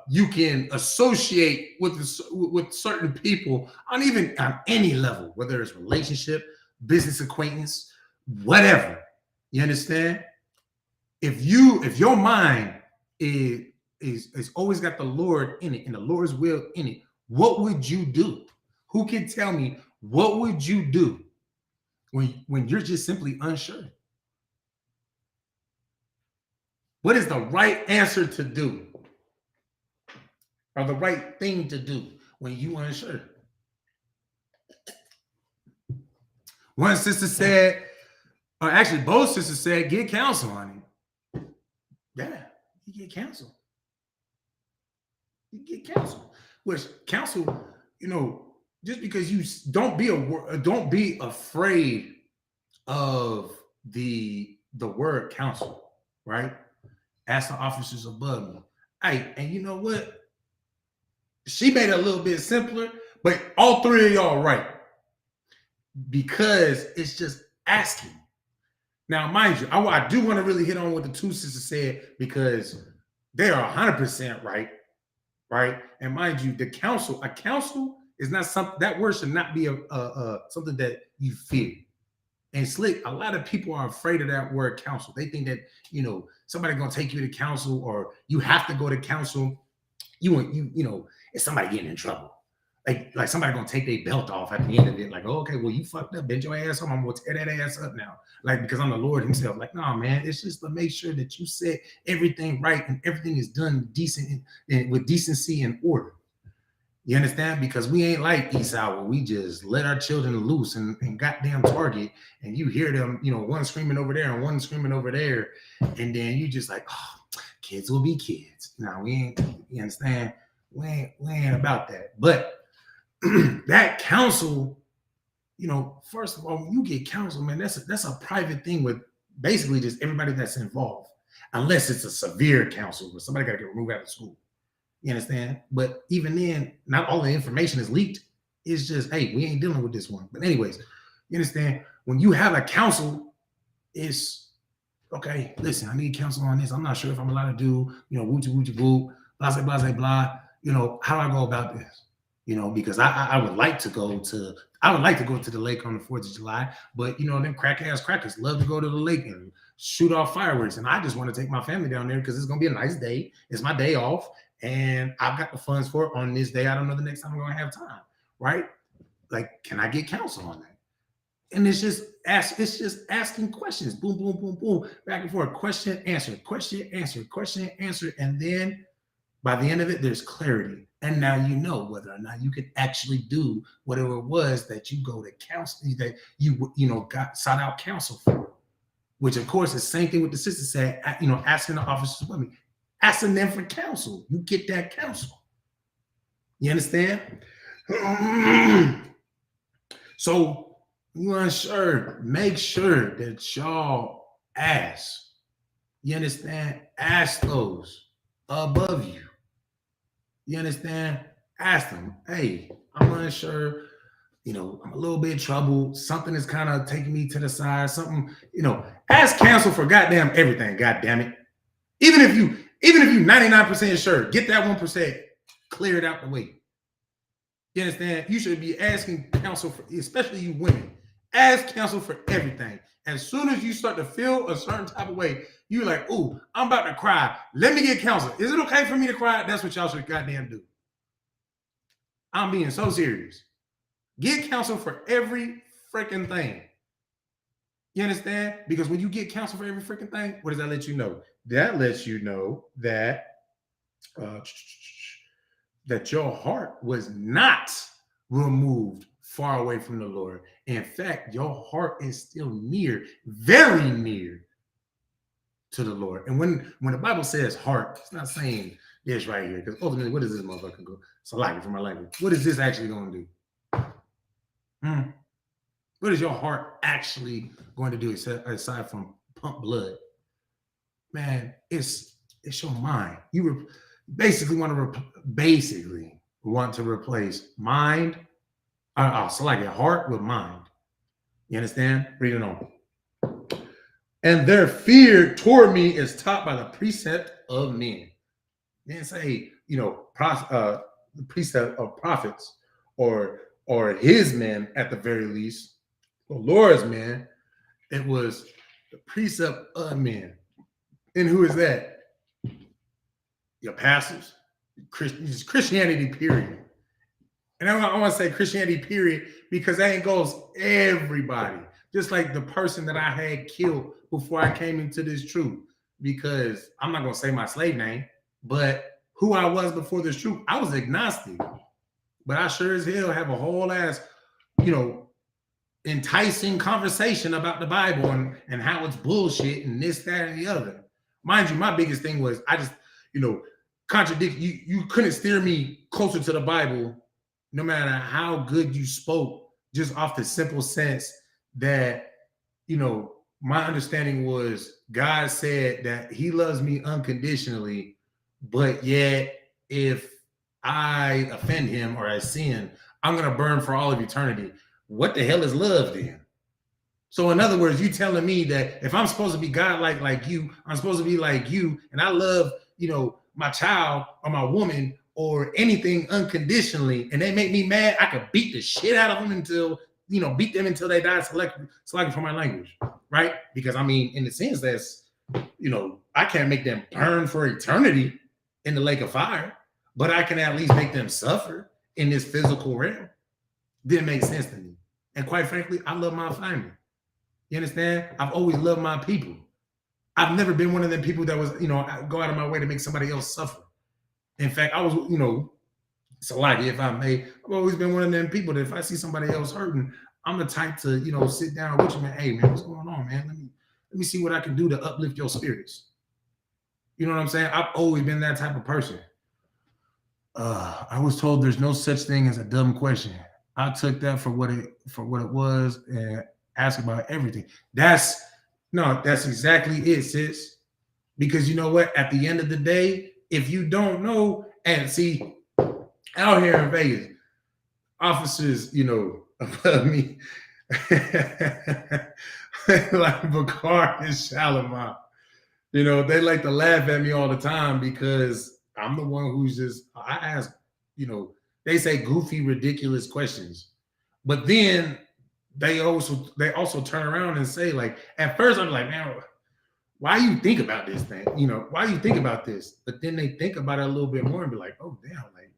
you can associate with certain people on any level, whether it's relationship, business acquaintance, whatever. You understand? If your mind is always got the Lord in it and the Lord's will in it, what would you do? Who can tell me what would you do when you're just simply unsure? What is the right answer to do? Or the right thing to do when you unsure? One sister said, or actually both sisters said, get counsel on it. Yeah, you get counsel. You get counsel. Which counsel, just because you don't be afraid of the word counsel, right? Ask the officers above me. Hey, and you know what? She made it a little bit simpler, but all three of y'all right. Because it's just asking. Now, mind you, I do want to really hit on what the two sisters said, because they are 100% right? And mind you, a counsel is not something, that word should not be something that you fear. And Slick, a lot of people are afraid of that word counsel. They think that, somebody's going to take you to counsel, or you have to go to counsel. Is somebody getting in trouble? Like somebody gonna take their belt off at the end of it. Like, oh, okay, well, you fucked up, bend your ass up. I'm gonna tear that ass up now. Like, because I'm the Lord Himself. Like, no, man, it's just to make sure that you set everything right and everything is done decent and with decency and order. You understand? Because we ain't like Esau, where we just let our children loose and goddamn target, and you hear them, one screaming over there and one screaming over there, and then you just like, oh, kids will be kids. Now we ain't. You understand? We ain't about that. But that counsel, first of all, when you get counsel, man, that's a private thing with basically just everybody that's involved, unless it's a severe counsel where somebody got to get removed out of school. You understand? But even then, not all the information is leaked. It's just, hey, we ain't dealing with this one. But anyways, you understand? When you have a counsel, it's okay. Listen, I need counsel on this. I'm not sure if I'm allowed to do, woochie boo, blah blah blah blah. How do I go about this? Because I would like to go to the lake on the 4th of July, but them crackers love to go to the lake and shoot off fireworks, and I just want to take my family down there because it's gonna be a nice day. It's my day off, and I've got the funds for it on this day. I don't know the next time I'm gonna have time, right? Like, can I get counsel on that? And it's just asking questions, boom, boom, boom, boom, back and forth, question, answer, and then by the end of it, there's clarity. And now you know whether or not you could actually do whatever it was that you go to counsel, that you sought out counsel for. Which, of course, is the same thing with the sister said, asking the officers with me, asking them for counsel. You get that counsel. You understand? So you unsure, make sure that y'all ask. You understand? Ask those above you. You understand? Ask them, hey, I'm unsure, I'm a little bit troubled. Something is kind of taking me to the side. Something, ask counsel for goddamn everything. God damn it. Even if you 99% sure, get that 1% cleared out the way. You understand? You should be asking counsel for, especially you women. Ask counsel for everything. As soon as you start to feel a certain type of way, you're like, "Ooh, I'm about to cry. Let me get counsel. Is it okay for me to cry?" That's what y'all should goddamn do. I'm being so serious. Get counsel for every freaking thing. You understand? Because when you get counsel for every freaking thing, what does that let you know? That lets you know that that your heart was not removed far away from the Lord. In fact, your heart is still near, very near to the Lord. And when the Bible says heart, it's not saying this right here. Because ultimately, what is this motherfucker go? It's a lie for my language. What is this actually going to do? What is your heart actually going to do aside from pump blood? Man, it's your mind. You basically want to replace mind, so like your heart with mind. You understand? Read it on. And their fear toward me is taught by the precept of men. They didn't say, the precept of prophets or his men at the very least, the Lord's men. It was the precept of men. And who is that? Your pastors, Christianity, period. And I want to say Christianity, period, because that goes everybody. Just like the person that I had killed before I came into this truth. Because I'm not going to say my slave name, but who I was before this truth, I was agnostic. But I sure as hell have a whole ass, enticing conversation about the Bible and how it's bullshit and this, that, and the other. Mind you, my biggest thing was I just, contradict you. You couldn't steer me closer to the Bible, no matter how good you spoke, just off the simple sense that, my understanding was God said that he loves me unconditionally, but yet if I offend him or I sin, I'm going to burn for all of eternity. What the hell is love then? So in other words, you telling me that if I'm supposed to be God like you, I'm supposed to be like you, and I love, my child or my woman or anything unconditionally, and they make me mad, I could beat the shit out of them until, beat them until they die, selecting for my language, right? Because I mean, in the sense that's, I can't make them burn for eternity in the lake of fire, but I can at least make them suffer in this physical realm. Didn't make sense to me. And quite frankly, I love my family. You understand? I've always loved my people. I've never been one of them people that was, go out of my way to make somebody else suffer. In fact, I was, it's a lie if I may. I've always been one of them people that if I see somebody else hurting, I'm the type to, sit down with you, man. Hey, man, what's going on, man? Let me see what I can do to uplift your spirits. You know what I'm saying? I've always been that type of person. I was told there's no such thing as a dumb question. I took that for what it was and asked about everything. That's exactly it, sis. Because you know what? At the end of the day, if you don't know, and see, out here in Vegas, officers, above me, like Bakar and Shalimar, they like to laugh at me all the time because I'm the one who's I ask, they say goofy, ridiculous questions. But then they also turn around and say, like, at first I'm like, man, why you think about this thing? Why you think about this? But then they think about it a little bit more and be like, oh, damn, like,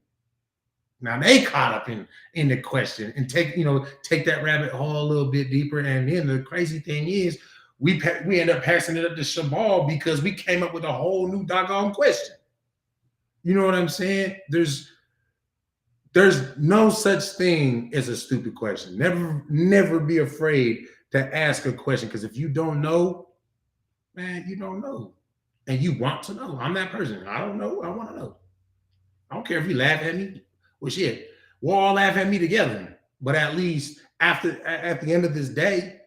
now they caught up in the question and take that rabbit hole a little bit deeper. And then the crazy thing is we end up passing it up to Shabal because we came up with a whole new doggone question. You know what I'm saying? There's no such thing as a stupid question. Never be afraid to ask a question, because if you don't know, man, you don't know. And you want to know. I'm that person. I don't know. I want to know. I don't care if you laugh at me. Well, shit, we'll all laugh at me together. But at least at the end of this day,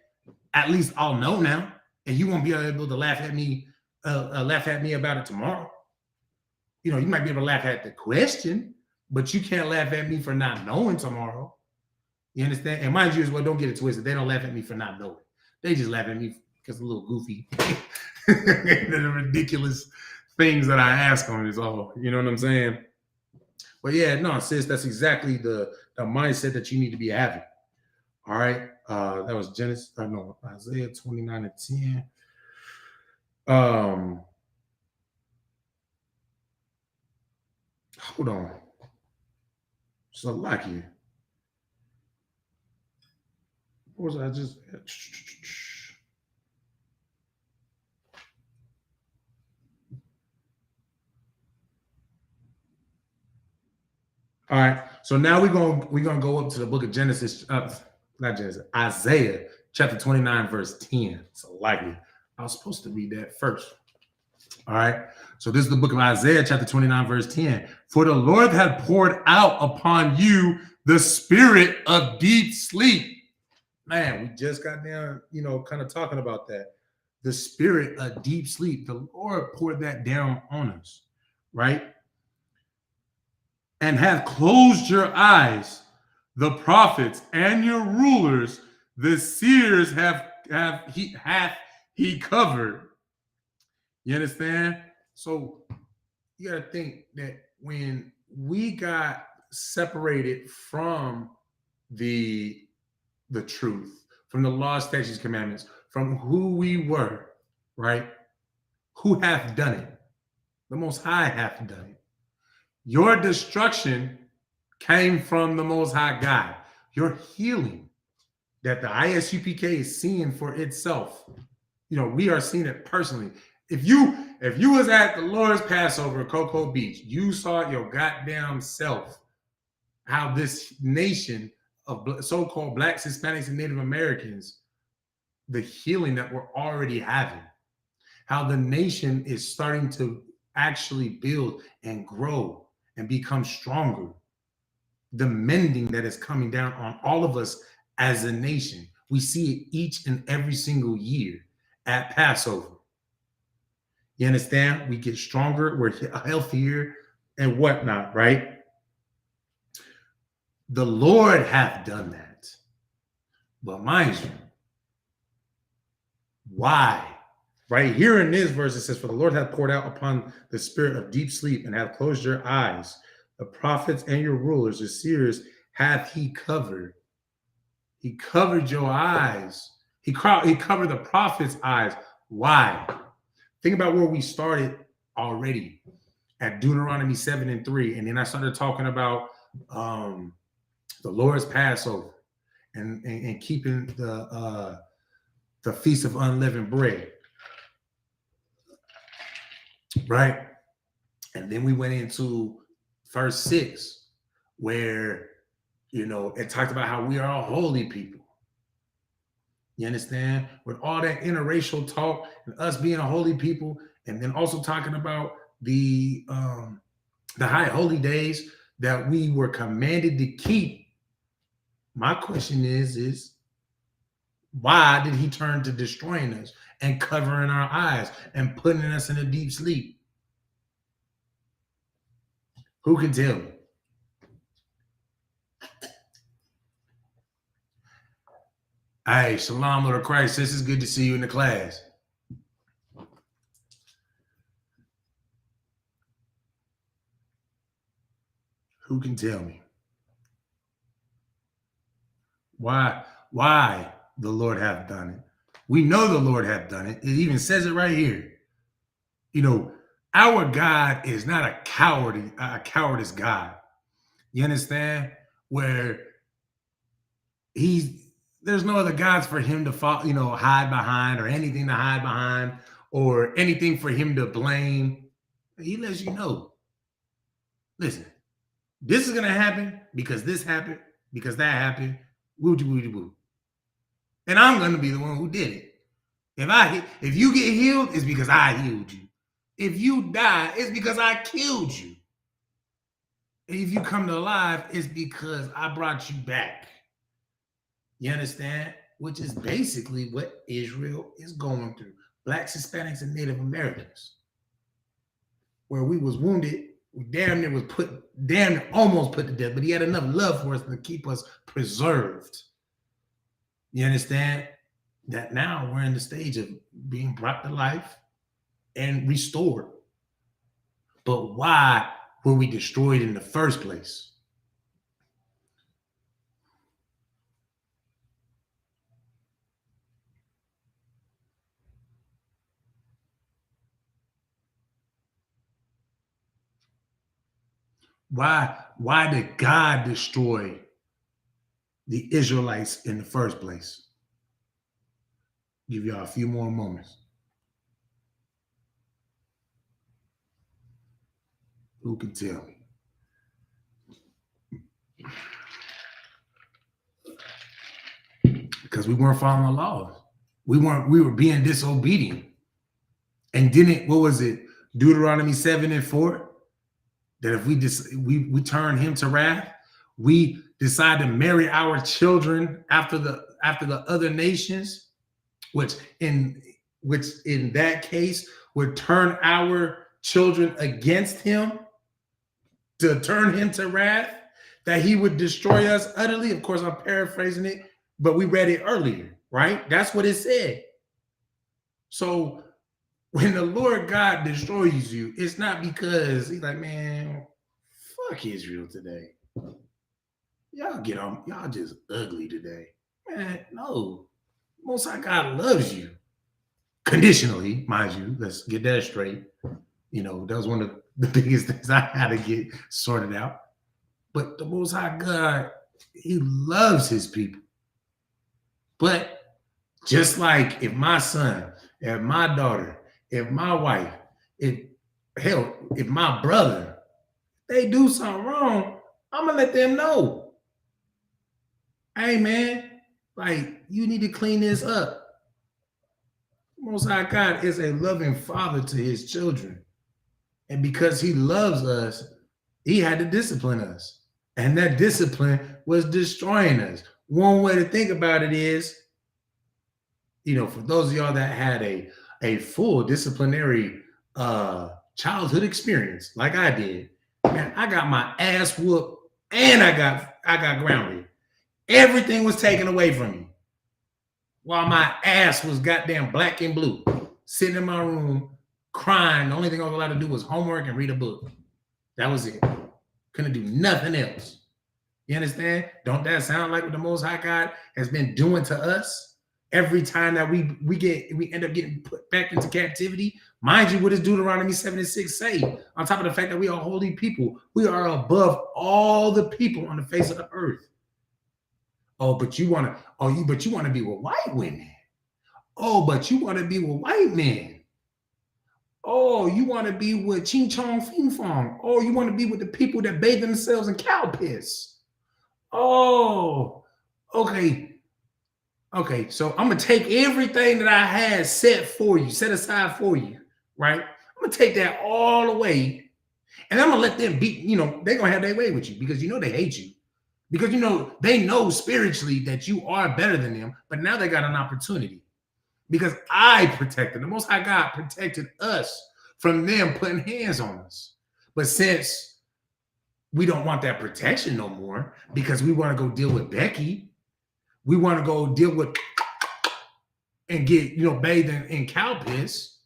at least I'll know now. And you won't be able to laugh at me about it tomorrow. You might be able to laugh at the question, But you can't laugh at me for not knowing tomorrow. You understand? And mind you, as well, don't get it twisted. They don't laugh at me for not knowing. They just laugh at me because a little goofy, the ridiculous things that I ask them is all. You know what I'm saying? But yeah, no, sis, that's exactly the mindset that you need to be having. All right. That was Genesis. No, Isaiah 29:10. Hold on. Salakia. What was I just? All right. So now we're gonna go up to the book of Genesis, not Genesis, Isaiah chapter 29, verse 10. So likely I was supposed to read that first. All right. So this is the book of Isaiah, chapter 29, verse 10. For the Lord had poured out upon you the spirit of deep sleep. Man, we just got down, kind of talking about that. The spirit of deep sleep. The Lord poured that down on us, right? And have closed your eyes, the prophets and your rulers, the seers hath he covered. You understand? So you got to think that when we got separated from the truth, from the law, statutes, commandments, from who we were, right? Who hath done it? The Most High hath done it. Your destruction came from the Most High God. Your healing that the ISUPK is seeing for itself, we are seeing it personally. If you was at the Lord's Passover at Cocoa Beach, you saw your goddamn self how this nation of so-called Blacks, Hispanics, and Native Americans, the healing that we're already having, how the nation is starting to actually build and grow and become stronger, the mending that is coming down on all of us as a nation. We see it each and every single year at Passover. You understand? We get stronger, we're healthier, and whatnot, right? The Lord hath done that. But mind you, why? Right here in this verse, it says, for the Lord hath poured out upon the spirit of deep sleep and hath closed your eyes. The prophets and your rulers, the seers, hath he covered. He covered your eyes. He covered the prophets' eyes. Why? Think about where we started already at Deuteronomy 7:3. And then I started talking about the Lord's Passover and keeping the Feast of Unleavened Bread. Right? And then we went into verse 6, where, it talked about how we are a holy people. You understand? With all that interracial talk and us being a holy people, and then also talking about the high holy days that we were commanded to keep. My question is why did he turn to destroying us and covering our eyes and putting us in a deep sleep? Who can tell me? Hey, shalom, Lord of Christ. This is good to see you in the class. Who can tell me? Why the Lord hath done it? We know the Lord hath done it. It even says it right here. Our God is not a cowardice God. You understand? Where there's no other gods for him to hide behind, or anything to hide behind, or anything for him to blame. He lets you know, listen, this is going to happen because this happened, because that happened. Woo, woo, woo. And I'm going to be the one who did it. If you get healed, it's because I healed you. If you die, it's because I killed you. And if you come to life, it's because I brought you back. You understand? Which is basically what Israel is going through. Blacks, Hispanics, and Native Americans. Where we was wounded, damn near almost put to death, but he had enough love for us to keep us preserved. You understand? That now we're in the stage of being brought to life and restored. But why were we destroyed in the first place? Why did God destroy the Israelites in the first place? Give y'all a few more moments. Who can tell me? Because we weren't following the laws. We were being disobedient. And didn't, what was it? Deuteronomy 7:4? That if we turn him to wrath, we decide to marry our children after the other nations, which in that case would turn our children against him, to turn him to wrath, that he would destroy us utterly. Of course, I'm paraphrasing it, but we read it earlier, right? That's what it said. So when the Lord God destroys you, it's not because he's like, man, fuck Israel today. Y'all get on, y'all just ugly today. Man, no. Most High God loves you. Conditionally, mind you. Let's get that straight. You know, that was one of the biggest things I had to get sorted out. But the Most High God, he loves his people. But just like if my son, if my daughter, if my wife, if my brother, they do something wrong, I'm gonna let them know. Hey man, like you need to clean this up. Most High God is a loving father to his children. And because he loves us, he had to discipline us. And that discipline was destroying us. One way to think about it is, you know, for those of y'all that had a full disciplinary childhood experience, like I did, man, I got my ass whooped and I got grounded. Everything was taken away from me while my ass was goddamn black and blue, sitting in my room crying. The only thing I was allowed to do was homework and read a book. That was it. Couldn't do nothing else. You understand? Don't that sound like what the Most High God has been doing to us? Every time that we end up getting put back into captivity, mind you, what does Deuteronomy 7:6 say? On top of the fact that we are holy people, we are above all the people on the face of the earth. But you want to be with white women. But you want to be with white men. You want to be with Ching Chong Fing Fong. You want to be with the people that bathe themselves in cow piss. Okay. Okay, so I'm gonna take everything that I had set aside for you, right? I'm gonna take that all away, and I'm gonna let them be. You know, they're gonna have their way with you because you know they hate you, because you know they know spiritually that you are better than them. But now they got an opportunity because I protected the Most High God protected us from them putting hands on us. But since we don't want that protection no more because we want to go deal with Becky. We want to go deal with and get, you know, bathed in cow piss.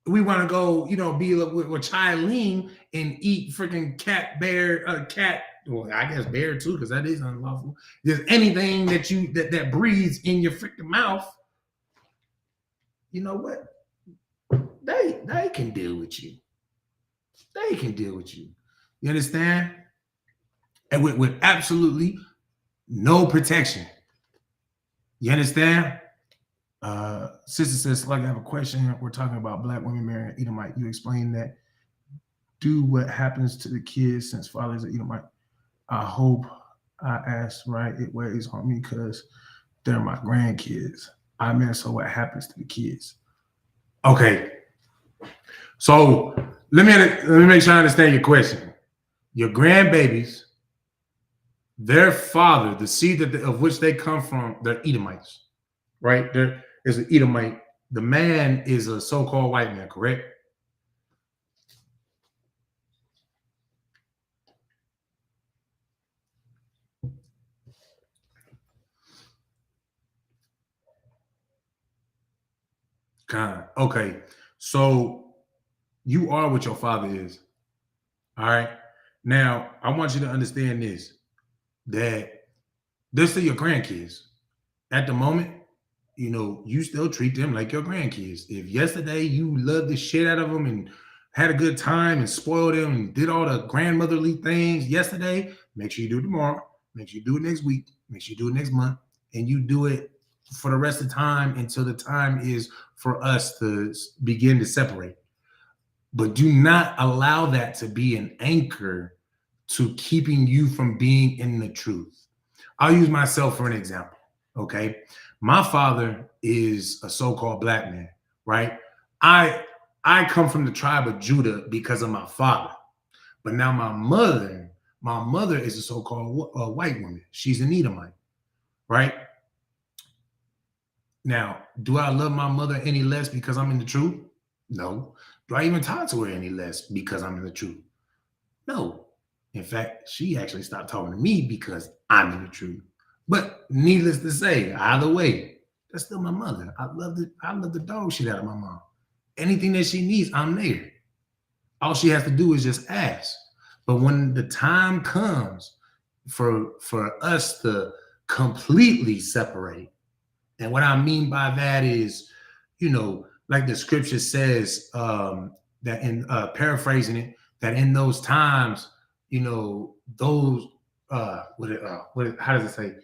We want to go, you know, be with Chai Ling and eat freaking cat. Well, I guess bear too, because that is unlawful. There's anything that breathes in your freaking mouth. You know what? They can deal with you. They can deal with you. You understand? And with absolutely no protection. You understand? Sister says, like, I have a question. We're talking about black women marrying Edomite. You explain that. Do what happens to the kids since father's an Edomite. I hope I asked right. It weighs on me because they're my grandkids. I mean, so what happens to the kids? Okay. So let me make sure I understand your question. Your grandbabies, their father, the seed of which they come from, they're Edomites. Right? There is an Edomite. The man is a so-called white man, correct? Okay. So you are what your father is. All right. Now, I want you to understand this, that this are your grandkids. At the moment, you still treat them like your grandkids. If yesterday you loved the shit out of them and had a good time and spoiled them and did all the grandmotherly things yesterday, make sure you do it tomorrow. Make sure you do it next week. Make sure you do it next month. And you do it for the rest of the time until the time is for us to begin to separate. But do not allow that to be an anchor to keeping you from being in the truth. I'll use myself for an example. Okay. My father is a so-called black man, right? I I come from the tribe of Judah because of my father. But now my mother is a so-called white woman. She's an Edomite, right? Now, do I love my mother any less because I'm in the truth? No. Do I even talk to her any less because I'm in the truth? No. In fact, she actually stopped talking to me because I'm in the truth. But needless to say, either way, that's still my mother. I love the dog shit out of my mom. Anything that she needs, I'm there. All she has to do is just ask. But when the time comes for us to completely separate, and what I mean by that is, like the scripture says, that in paraphrasing it, that in those times, those how does it say?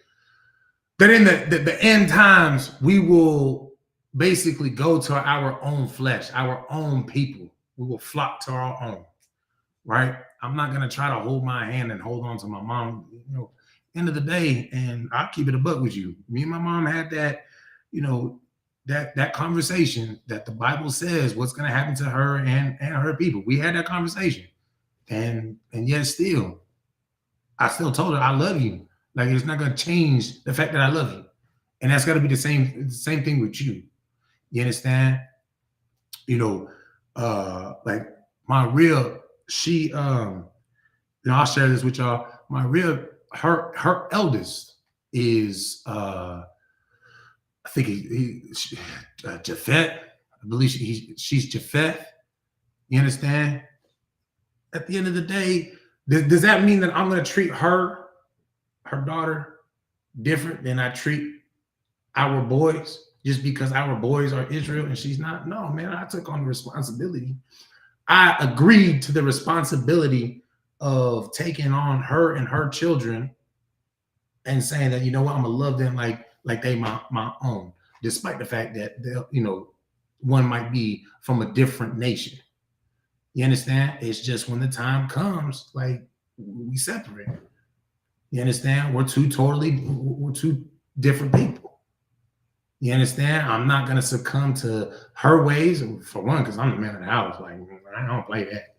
That in the end times, we will basically go to our own flesh, our own people. We will flock to our own, right? I'm not gonna try to hold my hand and hold on to my mom. End of the day, and I'll keep it a buck with you. Me and my mom had that, that conversation that the Bible says what's gonna happen to her and her people. We had that conversation, and yet still, I still told her I love you. Like it's not gonna change the fact that I love you, and that's got to be the same thing with you. You understand? You know, like my real she I'll share this with y'all. My real her eldest is I think Japhet. I believe she's Japhet. You understand? At the end of the day, does that mean that I'm going to treat her daughter, different than I treat our boys just because our boys are Israel and she's not? No, man, I took on the responsibility. I agreed to the responsibility of taking on her and her children and saying that, I'm gonna love them like they my own, despite the fact that they'll, one might be from a different nation. You understand? It's just when the time comes, like we separate. You understand? We're two different people. You understand? I'm not gonna succumb to her ways, for one, because I'm the man of the house. Like I don't play that.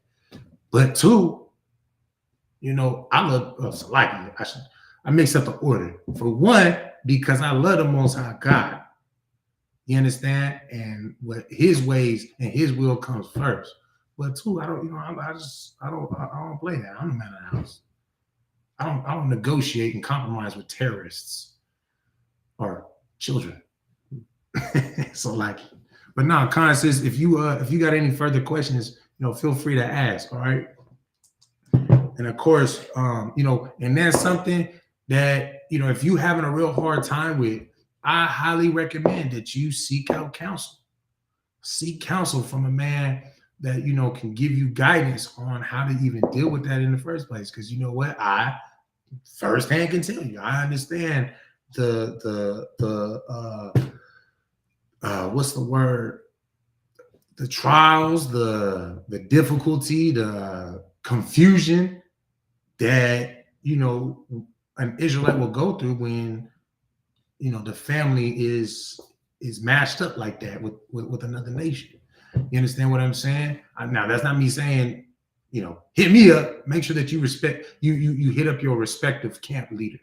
But two, I love Salaki. I mix up the order. For one, because I love the Most High God. You understand? And what His ways and His will comes first. But two, I don't, I don't play that. I'm the man of the house. I don't negotiate and compromise with terrorists or children. So like, but no, Constance, if you got any further questions, feel free to ask. All right. And of course, and that's something that, if you're having a real hard time with, I highly recommend that you seek out counsel. Seek counsel from a man that, can give you guidance on how to even deal with that in the first place. Because you know what? I firsthand can tell you, I understand the what's the word? The trials, the difficulty, the confusion that an Israelite will go through when the family is mashed up like that with another nation. You understand what I'm saying? Now that's not me saying hit me up. Make sure that you hit up your respective camp leader.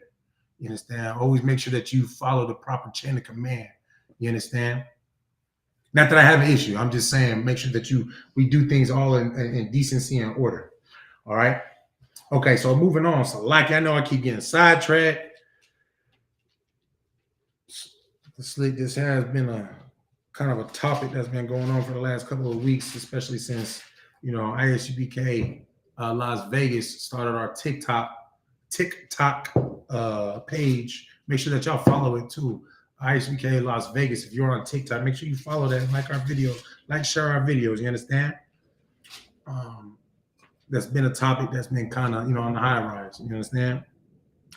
You understand? Always make sure that you follow the proper chain of command. You understand? Not that I have an issue. I'm just saying make sure that we do things all in decency and order. All right. Okay, so moving on. So, like I know I keep getting sidetracked. This has been a kind of a topic that's been going on for the last couple of weeks, especially since, ISUPK Las Vegas started our TikTok page. Make sure that y'all follow it too. ISUPK Las Vegas. If you're on TikTok, make sure you follow that and like our videos, share our videos. You understand? That's been a topic that's been kind of, on the high rise. You understand?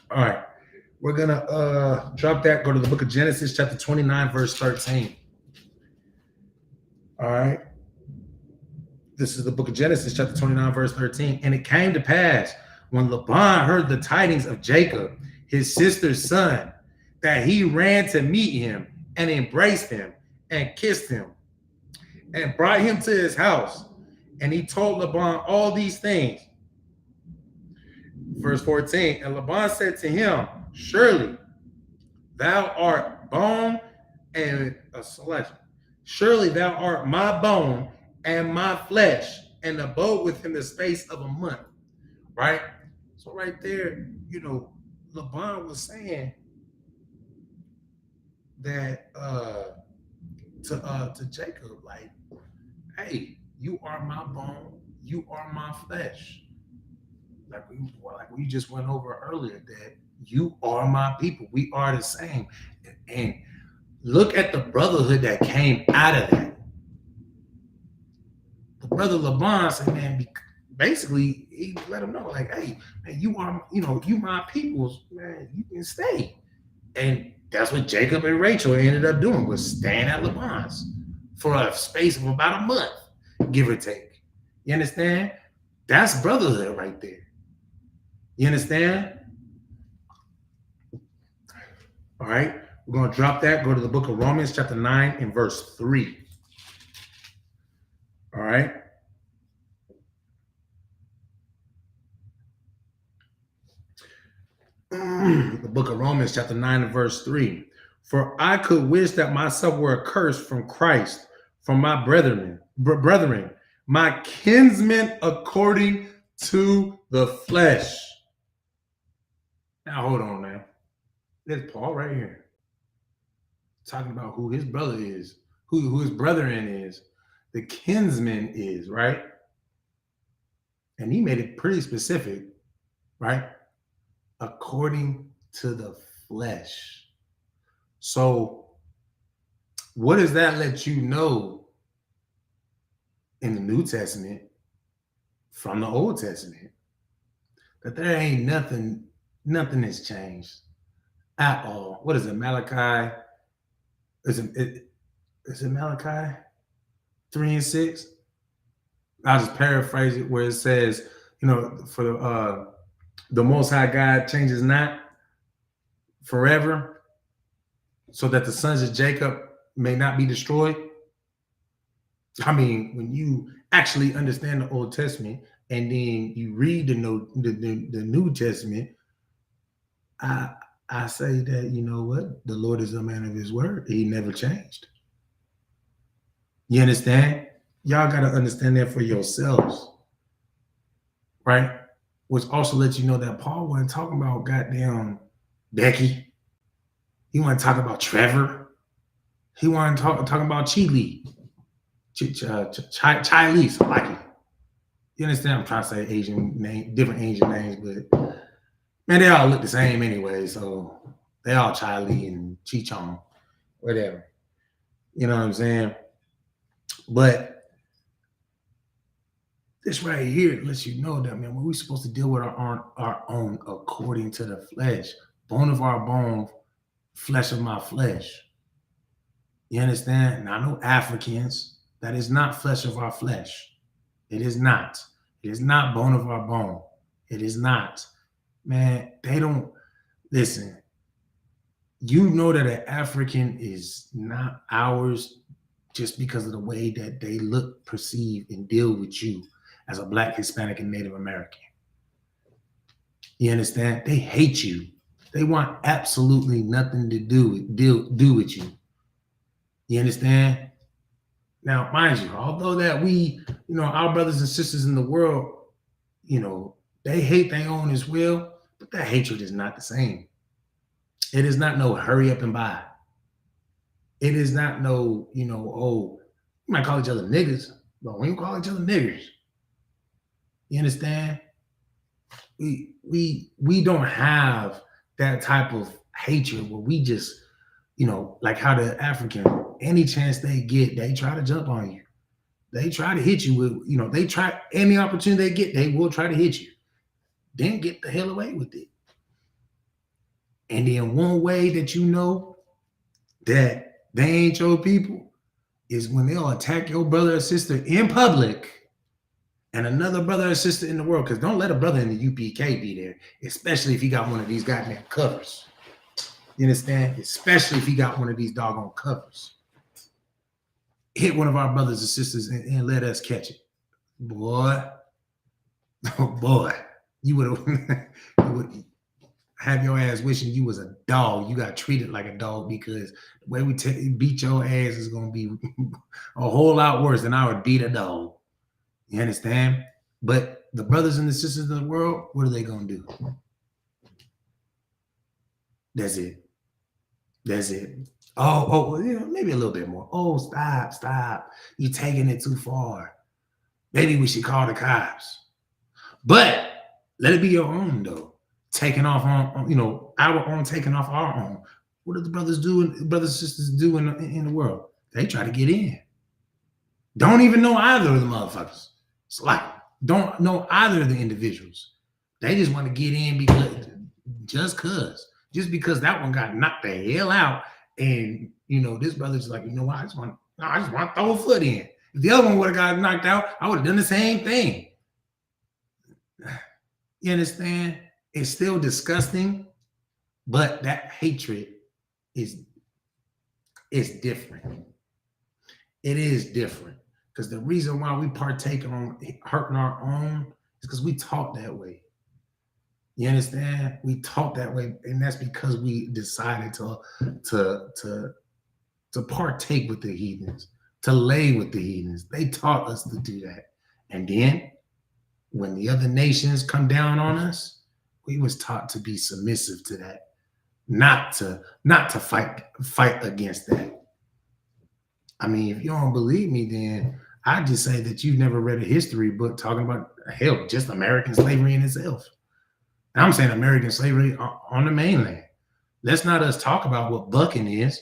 All right. We're going to drop that, go to the book of Genesis, chapter 29, verse 13. All right. This is the book of Genesis, chapter 29, verse 13. And it came to pass when Laban heard the tidings of Jacob, his sister's son, that he ran to meet him and embraced him and kissed him and brought him to his house. And he told Laban all these things. Verse 14, and Laban said to him, surely thou art bone and a selection. Surely thou art my bone and my flesh, and abode with him the space of a month. Right? So right there, Laban was saying that to Jacob, like, hey, you are my bone, you are my flesh. Like we just went over earlier, that you are my people. We are the same. And look at the brotherhood that came out of that. The brother Laban said, man, basically he let him know, like, hey, man, you are, you my peoples, man, you can stay. And that's what Jacob and Rachel ended up doing, was staying at Laban's for a space of about a month, give or take. You understand? That's brotherhood right there. You understand? All right. We're going to drop that. Go to the book of Romans, chapter 9 and verse 3. All right. The book of Romans, chapter 9 and verse 3. For I could wish that myself were accursed from Christ, from my brethren, my kinsmen according to the flesh. Now, hold on now. There's Paul right here talking about who his brother is, who his brethren is, the kinsman is, right? And he made it pretty specific, right? According to the flesh. So what does that let you know in the New Testament from the Old Testament? That there ain't nothing has changed at all. What is it, Malachi? Is it Malachi 3 and 6? I'll just paraphrase it where it says, for the Most High God changes not forever, so that the sons of Jacob may not be destroyed. I mean, when you actually understand the Old Testament and then you read the New Testament, I say that, you know what? The Lord is a man of his word. He never changed. You understand? Y'all got to understand that for yourselves. Right? Which also lets you know that Paul wasn't talking about goddamn Becky. He wasn't talking about Trevor. He wasn't talking about Chili. Chinese. I like it. You understand? I'm trying to say different Asian names, but man, they all look the same anyway. So they all Charlie and Chichong, whatever. You know what I'm saying? But this right here lets you know that, man, when we're supposed to deal with our own according to the flesh, bone of our bone, flesh of my flesh. You understand? Now, I know Africans, that is not flesh of our flesh. It is not. It is not bone of our bone. It is not. Man, they don't listen. You know that an African is not ours just because of the way that they look, perceive, and deal with you as a Black, Hispanic, and Native American. You understand? They hate you. They want absolutely nothing to do with you. You understand? Now, mind you, although that we, our brothers and sisters in the world, they hate their own as well, but that hatred is not the same. It is not no hurry up and buy. It is not no, oh, we might call each other niggas, but we don't call each other niggers. You understand? We don't have that type of hatred where we just, like how the African, any chance they get, they try to jump on you. They try to hit you with, they try any opportunity they get, they will try to hit you. Then get the hell away with it. And then one way that you know that they ain't your people is when they'll attack your brother or sister in public and another brother or sister in the world. Because don't let a brother in the UPK be there, especially if he got one of these goddamn covers. You understand? Especially if he got one of these doggone covers. Hit one of our brothers and sisters and let us catch it. Boy, oh boy, you would have your ass wishing you was a dog. You got treated like a dog because the way we beat your ass is going to be a whole lot worse than I would beat a dog. You understand? But the brothers and the sisters of the world, what are they going to do? That's it. That's it. Oh, maybe a little bit more. Oh, stop. You're taking it too far. Maybe we should call the cops. But let it be your own, though. Taking off on our own, taking off our own. What do the brothers and sisters do in the world? They try to get in. Don't even know either of the motherfuckers. It's like, don't know either of the individuals. They just want to get in just because that one got knocked the hell out. And, this brother's like, what? I just want to throw a foot in. If the other one would have got knocked out, I would have done the same thing. You understand? It's still disgusting, but that hatred is different. It is different. Because the reason why we partake on hurting our own is because we taught that way. You understand? We taught that way, and that's because we decided to partake with the heathens, to lay with the heathens. They taught us to do that. And then when the other nations come down on us, we was taught to be submissive to that, not to fight against that. I mean, if you don't believe me, then I just say that you've never read a history book talking about just American slavery in itself. And I'm saying American slavery on the mainland. Let's not us talk about what bucking is.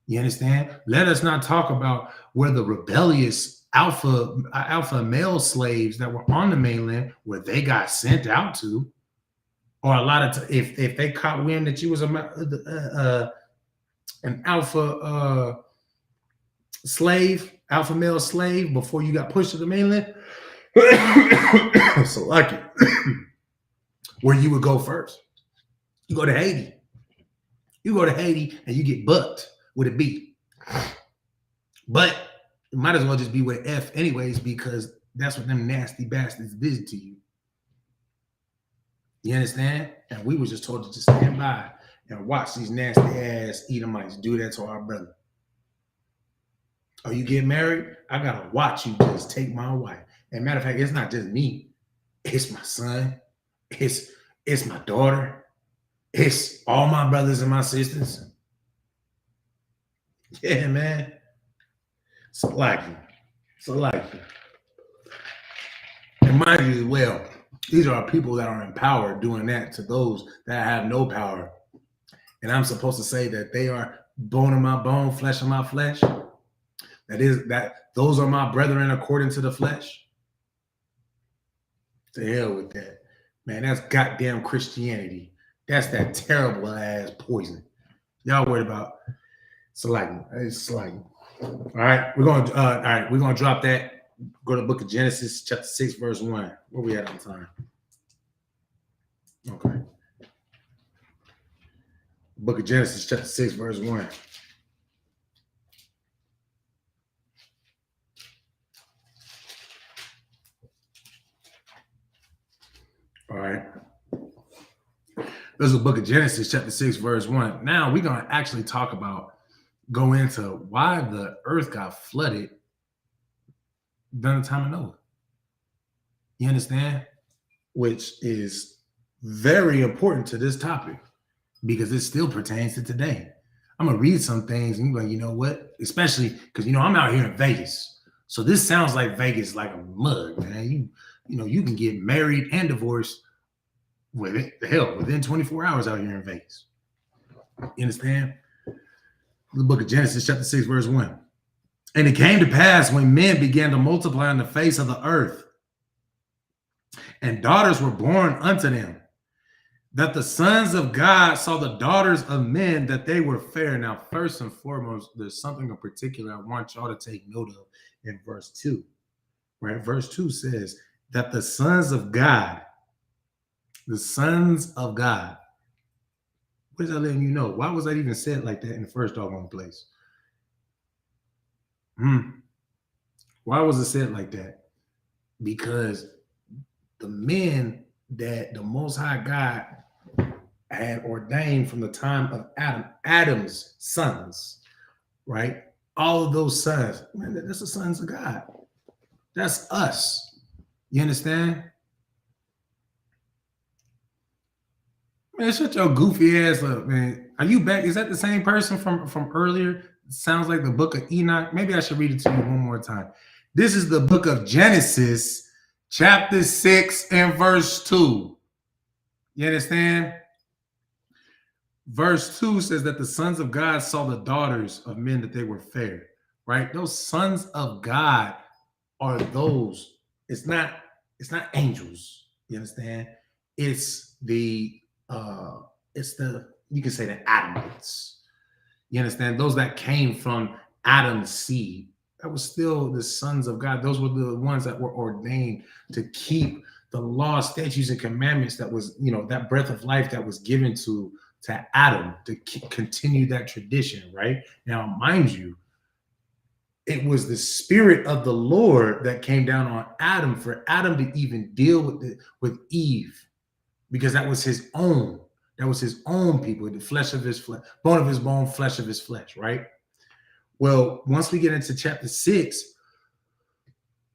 You understand? Let us not talk about where the rebellious alpha male slaves that were on the mainland, where they got sent out to, or a lot of if they caught wind that you was an alpha male slave before you got pushed to the mainland, so lucky, where you would go first. You go to Haiti. And you get bucked with a B. But it might as well just be with F anyways, because that's what them nasty bastards did to you. You understand? And we was just told to just stand by and watch these nasty ass Edomites do that to our brother. Oh, you get married? I gotta watch you just take my wife. And matter of fact, it's not just me. It's my son. It's my daughter. It's all my brothers and my sisters. Yeah, man. So like you. And mind you as well, these are people that are in power doing that to those that have no power. And I'm supposed to say that they are bone of my bone, flesh of my flesh. Those are my brethren according to the flesh. To hell with that. Man, that's goddamn Christianity. That's that terrible ass poison. Y'all worried about slagging. It's slagging. All right, we're gonna drop that. Go to the book of Genesis, chapter 6, verse 1. Where we at on time? Okay. Book of Genesis, chapter 6, verse 1. All right. This is the book of Genesis, chapter 6, verse 1. Now we're going to actually go into why the earth got flooded during the time of Noah. You understand? Which is very important to this topic because it still pertains to today. I'm gonna read some things and you're like, you know what? Especially because I'm out here in Vegas. So this sounds like Vegas, like a mug, man. You can get married and divorced within 24 hours out here in Vegas. You understand? The book of Genesis, chapter 6, verse 1. And it came to pass when men began to multiply on the face of the earth, and daughters were born unto them, that the sons of God saw the daughters of men that they were fair. Now, first and foremost, there's something in particular I want y'all to take note of in verse 2. Right? Verse 2 says that the sons of God, what is that letting you know? Why was that even said like that in the first doggone place? Why was it said like that? Because the men that the Most High God had ordained from the time of Adam's sons, right? All of those sons, man, that's the sons of God. That's us. You understand? Man, shut your goofy ass up, man. Are you back? Is that the same person from earlier? It sounds like the book of Enoch. Maybe I should read it to you one more time. This is the book of Genesis, chapter 6 and verse 2. You understand? Verse 2 says that the sons of God saw the daughters of men that they were fair, right? Those sons of God are those. It's not angels. You understand? It's the you can say the Adamites. You understand? Those that came from Adam's seed. That was still the sons of God. Those were the ones that were ordained to keep the law, statutes, and commandments that was, that breath of life that was given to Adam to continue that tradition, right? Now, mind you, it was the spirit of the Lord that came down on Adam for Adam to even deal with Eve, because that was his own. That was his own people, the flesh of his flesh, bone of his bone, flesh of his flesh, right? Well, once we get into chapter 6,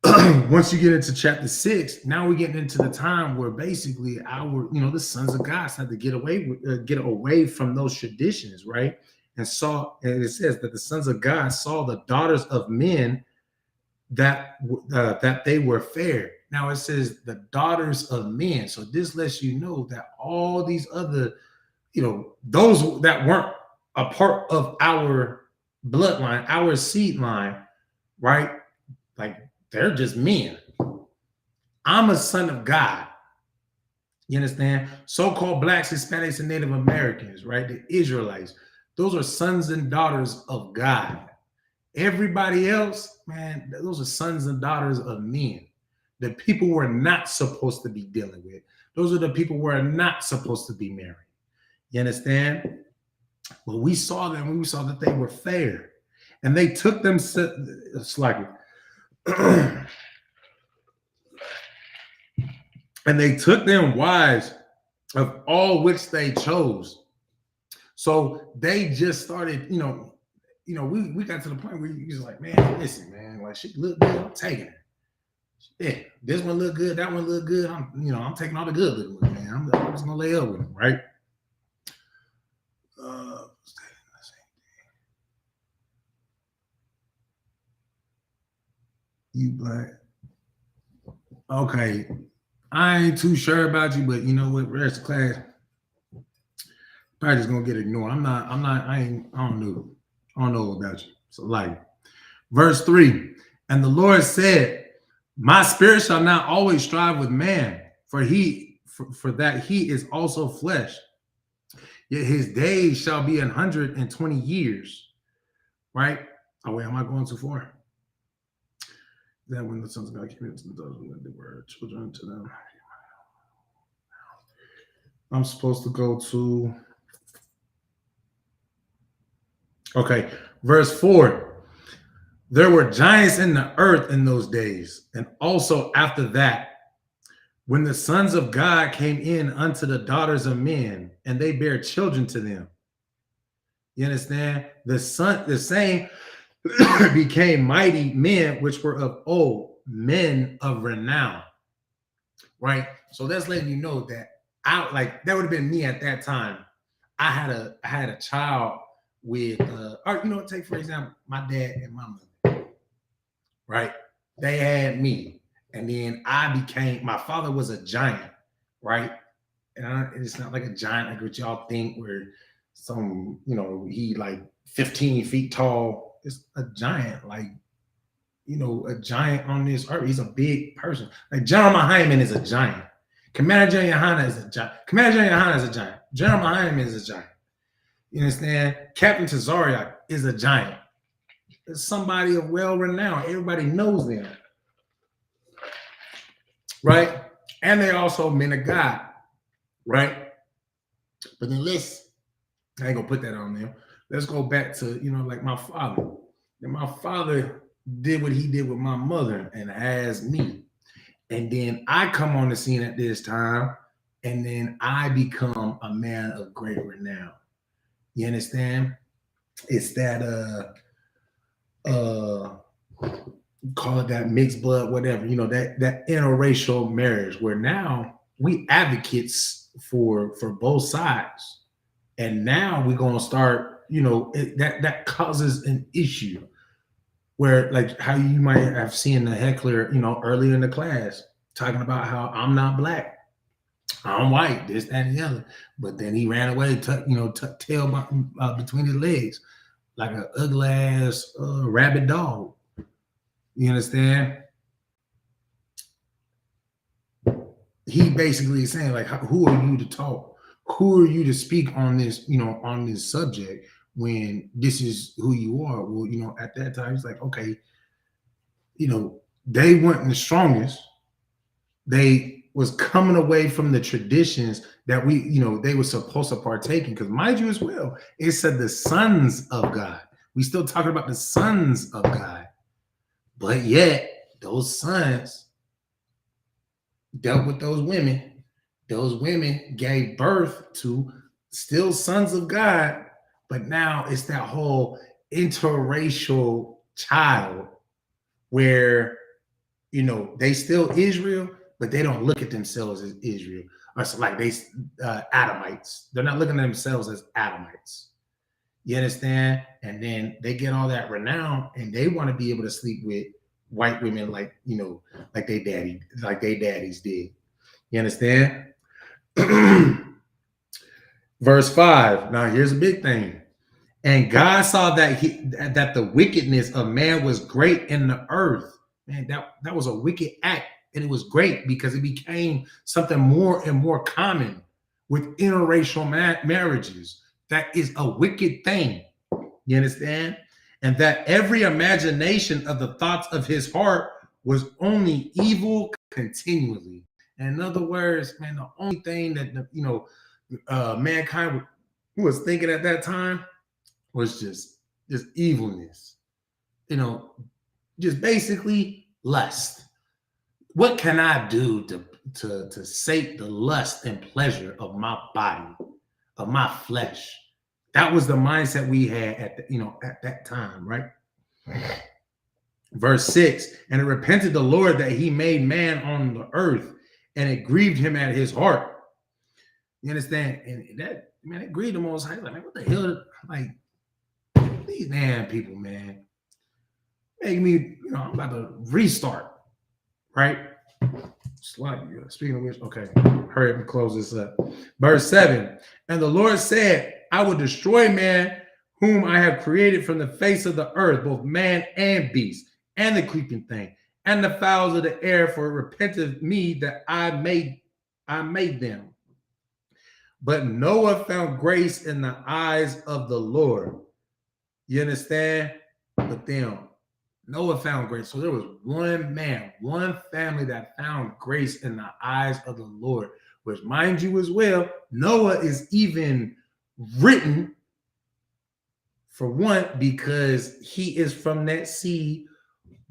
now we're getting into the time where basically the sons of God had to get away from those traditions, right? And it says that the sons of God saw the daughters of men that they were fair. Now it says the daughters of men. So this lets you know that all these other, those that weren't a part of our bloodline, our seed line, right? Like, they're just men. I'm a son of God. You understand? So-called blacks, Hispanics, and Native Americans, right? The Israelites. Those are sons and daughters of God. Everybody else, man, those are sons and daughters of men that people were not supposed to be dealing with. Those are the people who are not supposed to be married. You understand? But we saw them when we saw that they were fair. And they took them slightly. And they took them wives of all which they chose. So they just started, we got to the point where you was like, man, listen, man, like, she look good, I'm taking her. Yeah, this one look good, that one look good. I'm taking all the good looking ones, man. I'm just gonna lay up with them, right? You black. Okay. I ain't too sure about you, but you know what? Rest of class, probably just gonna get ignored. I don't know about you. So, like, verse 3, and the Lord said, my spirit shall not always strive with man, for that he is also flesh. Yet his days shall be 120 years. Right? Oh, wait, am I going too far? That when the sons of God came into the daughters, when they were children to them. I'm supposed to go to, okay, verse 4. There were giants in the earth in those days, and also after that, when the sons of God came in unto the daughters of men, and they bare children to them. You understand? The same became mighty men which were of old, men of renown. Right? So that's letting you know that that would have been me at that time. I had a child with, or you know, take for example, my dad and my mother, right? They had me, and then my father was a giant, right? And it's not like a giant like what y'all think, where some, you know, he like 15 feet tall. It's a giant, like, you know, a giant on this earth. He's a big person. Like General Hyman is a giant. Commander General Hanna is a giant. Commander General Hanna is a giant. General Hyman is a giant. You understand? Captain Tazariak is a giant. It's somebody of well renown. Everybody knows them, right? And they also men of God, right? But then I ain't gonna put that on them. Let's go back to, you know, like my father. And my father did what he did with my mother and has me. And then I come on the scene at this time, and then I become a man of great renown. You understand? It's that call it that mixed blood, whatever, you know, that interracial marriage where now we advocates for both sides. And now we're gonna start, you know, that causes an issue where, like, how you might have seen the heckler, you know, earlier in the class talking about how I'm not black, I'm white, this, that, and the other. But then he ran away, tucked tail between his legs like an ugly ass rabid dog. You understand? He basically is saying, like, who are you to talk? Who are you to speak on this, you know, on this subject when this is who you are? Well, you know, at that time, he's like, okay, you know, they weren't the strongest. They was coming away from the traditions that we, you know, they were supposed to partake in. Because mind you as well, it said the sons of God. We still talking about the sons of God. But yet, those sons dealt with those women. Those women gave birth to still sons of God, but now it's that whole interracial child where, you know, they still Israel, but they don't look at themselves as Israel. Or so like they Adamites. They're not looking at themselves as Adamites. You understand? And then they get all that renown, and they want to be able to sleep with white women, like, you know, like they daddies did. You understand? Verse 5. Now here's a big thing. And God saw that the wickedness of man was great in the earth. Man, that was a wicked act, and it was great because it became something more and more common with interracial marriages. That is a wicked thing. You understand? And that every imagination of the thoughts of his heart was only evil continually. And in other words, man, the only thing that, you know, mankind was thinking at that time was just evilness. You know, just basically lust. What can I do to sate the lust and pleasure of my body, of my flesh? That was the mindset we had at that time, right? Verse 6, and it repented the Lord that he made man on the earth, and it grieved him at his heart. You understand? And that, man, it grieved him Most High. Like, man, what the hell? Like, these damn people, man, make me, you know, I'm about to restart, right? Speaking of which, okay, hurry up and close this up. Verse 7, and the Lord said, I will destroy man whom I have created from the face of the earth, both man and beast, and the creeping thing, and the fowls of the air, for it repented me that I made them. But Noah found grace in the eyes of the Lord. You understand? But them, Noah found grace. So there was one man, one family that found grace in the eyes of the Lord, which, mind you as well, Noah is even written, for one, because he is from that seed,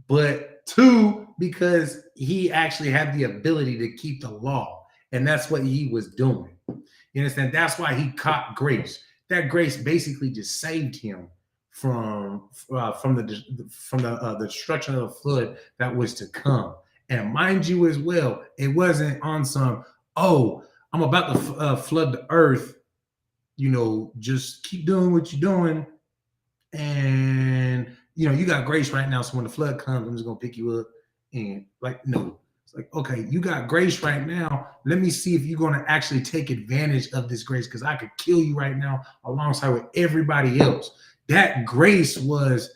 but two, because he actually had the ability to keep the law. And that's what he was doing. You understand? That's why he caught grace. That grace basically just saved him from the destruction of the flood that was to come. And mind you as well, it wasn't on some, oh, I'm about to flood the earth, you know, just keep doing what you're doing, and you got grace right now. So when the flood comes, I'm just gonna pick you up and like, no. It's like, okay, you got grace right now. Let me see if you're gonna actually take advantage of this grace, because I could kill you right now alongside with everybody else. That grace was,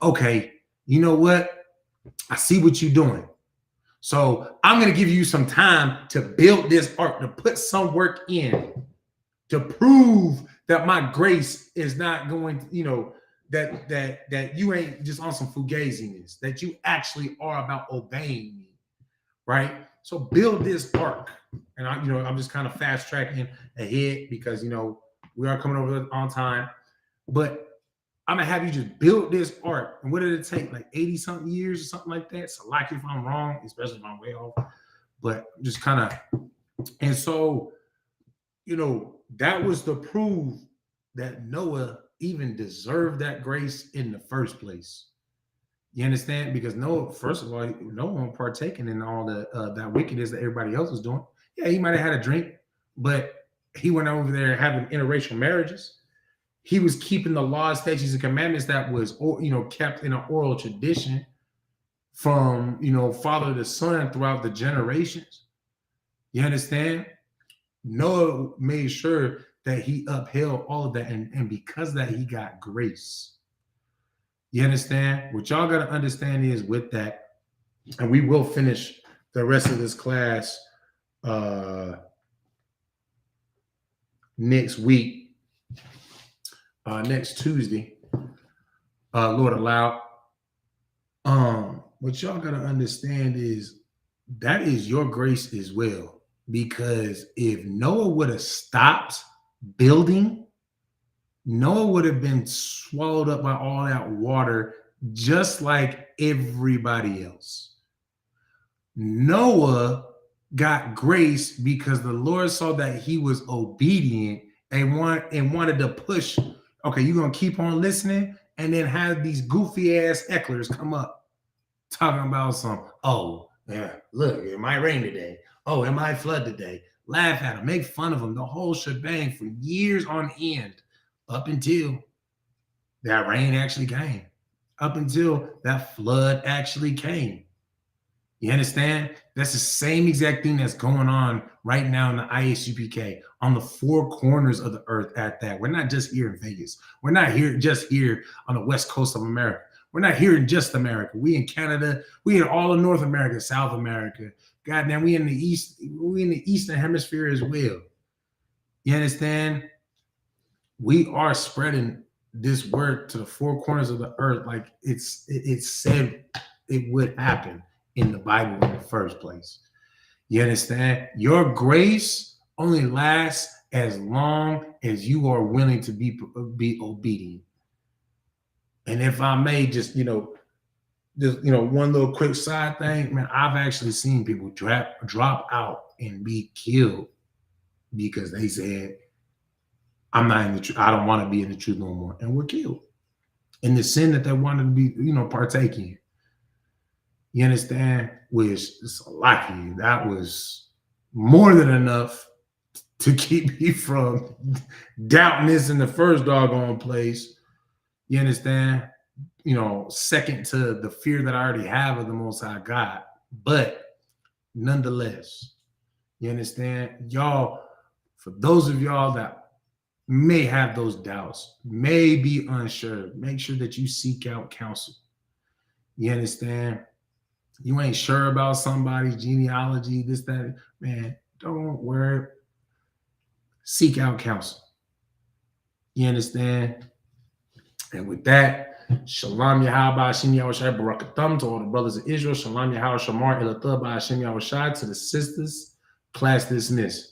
okay, you know what? I see what you're doing. So I'm going to give you some time to build this ark, to put some work in, to prove that my grace is not going to, that you ain't just on some fugaziness, that you actually are about obeying me, right? So build this ark. And I'm just kind of fast tracking ahead because, we are coming over on time, but I'm gonna have you just build this ark. And what did it take? Like 80 something years or something like that. So like if I'm wrong, especially if I'm way off, but just kind of, and so, that was the proof that Noah even deserved that grace in the first place. You understand? Because Noah, first of all, no one partaking in all the that wickedness that everybody else was doing. Yeah, he might have had a drink, but he went over there having interracial marriages. He was keeping the laws, statutes, and commandments that was, kept in an oral tradition from, father to son throughout the generations. You understand? Noah made sure that he upheld all of that. And because of that, he got grace. You understand? What y'all got to understand is with that, and we will finish the rest of this class next week. Next Tuesday, Lord allow. What y'all gotta understand is that is your grace as well. Because if Noah would have stopped building, Noah would have been swallowed up by all that water, just like everybody else. Noah got grace because the Lord saw that he was obedient and wanted to push. Okay, you're going to keep on listening and then have these goofy ass hecklers come up talking about yeah, look, it might rain today. Oh, it might flood today. Laugh at them, make fun of them, the whole shebang for years on end, up until that rain actually came, up until that flood actually came. You understand? That's the same exact thing that's going on right now in the ISUPK on the four corners of the earth at that. We're not just here in Vegas. We're not just here on the west coast of America. We're not here in just America. We in Canada. We in all of North America, South America. Goddamn, we in the East. We in the Eastern Hemisphere as well. You understand? We are spreading this word to the four corners of the earth like it's said it would happen in the Bible in the first place. You understand? Your grace only lasts as long as you are willing to be obedient. And if I may just one little quick side thing, man, I've actually seen people drop out and be killed because they said, I'm not in the truth. I don't want to be in the truth no more. And were killed in the sin that they wanted to be, partake in. You understand? Which is lucky. That was more than enough to keep me from doubting this in the first doggone place. You understand? Second to the fear that I already have of the Most High God. But nonetheless, you understand? Y'all, for those of y'all that may have those doubts, may be unsure, make sure that you seek out counsel. You understand? You ain't sure about somebody's genealogy, this, that, man, don't worry. Seek out counsel. You understand? And with that, Shalom Yahweh Hashem Yahushai Barakatham to all the brothers of Israel. Shalom Yahweh Shamar Elatah Hashem Yahushai to the sisters. Class dismissed.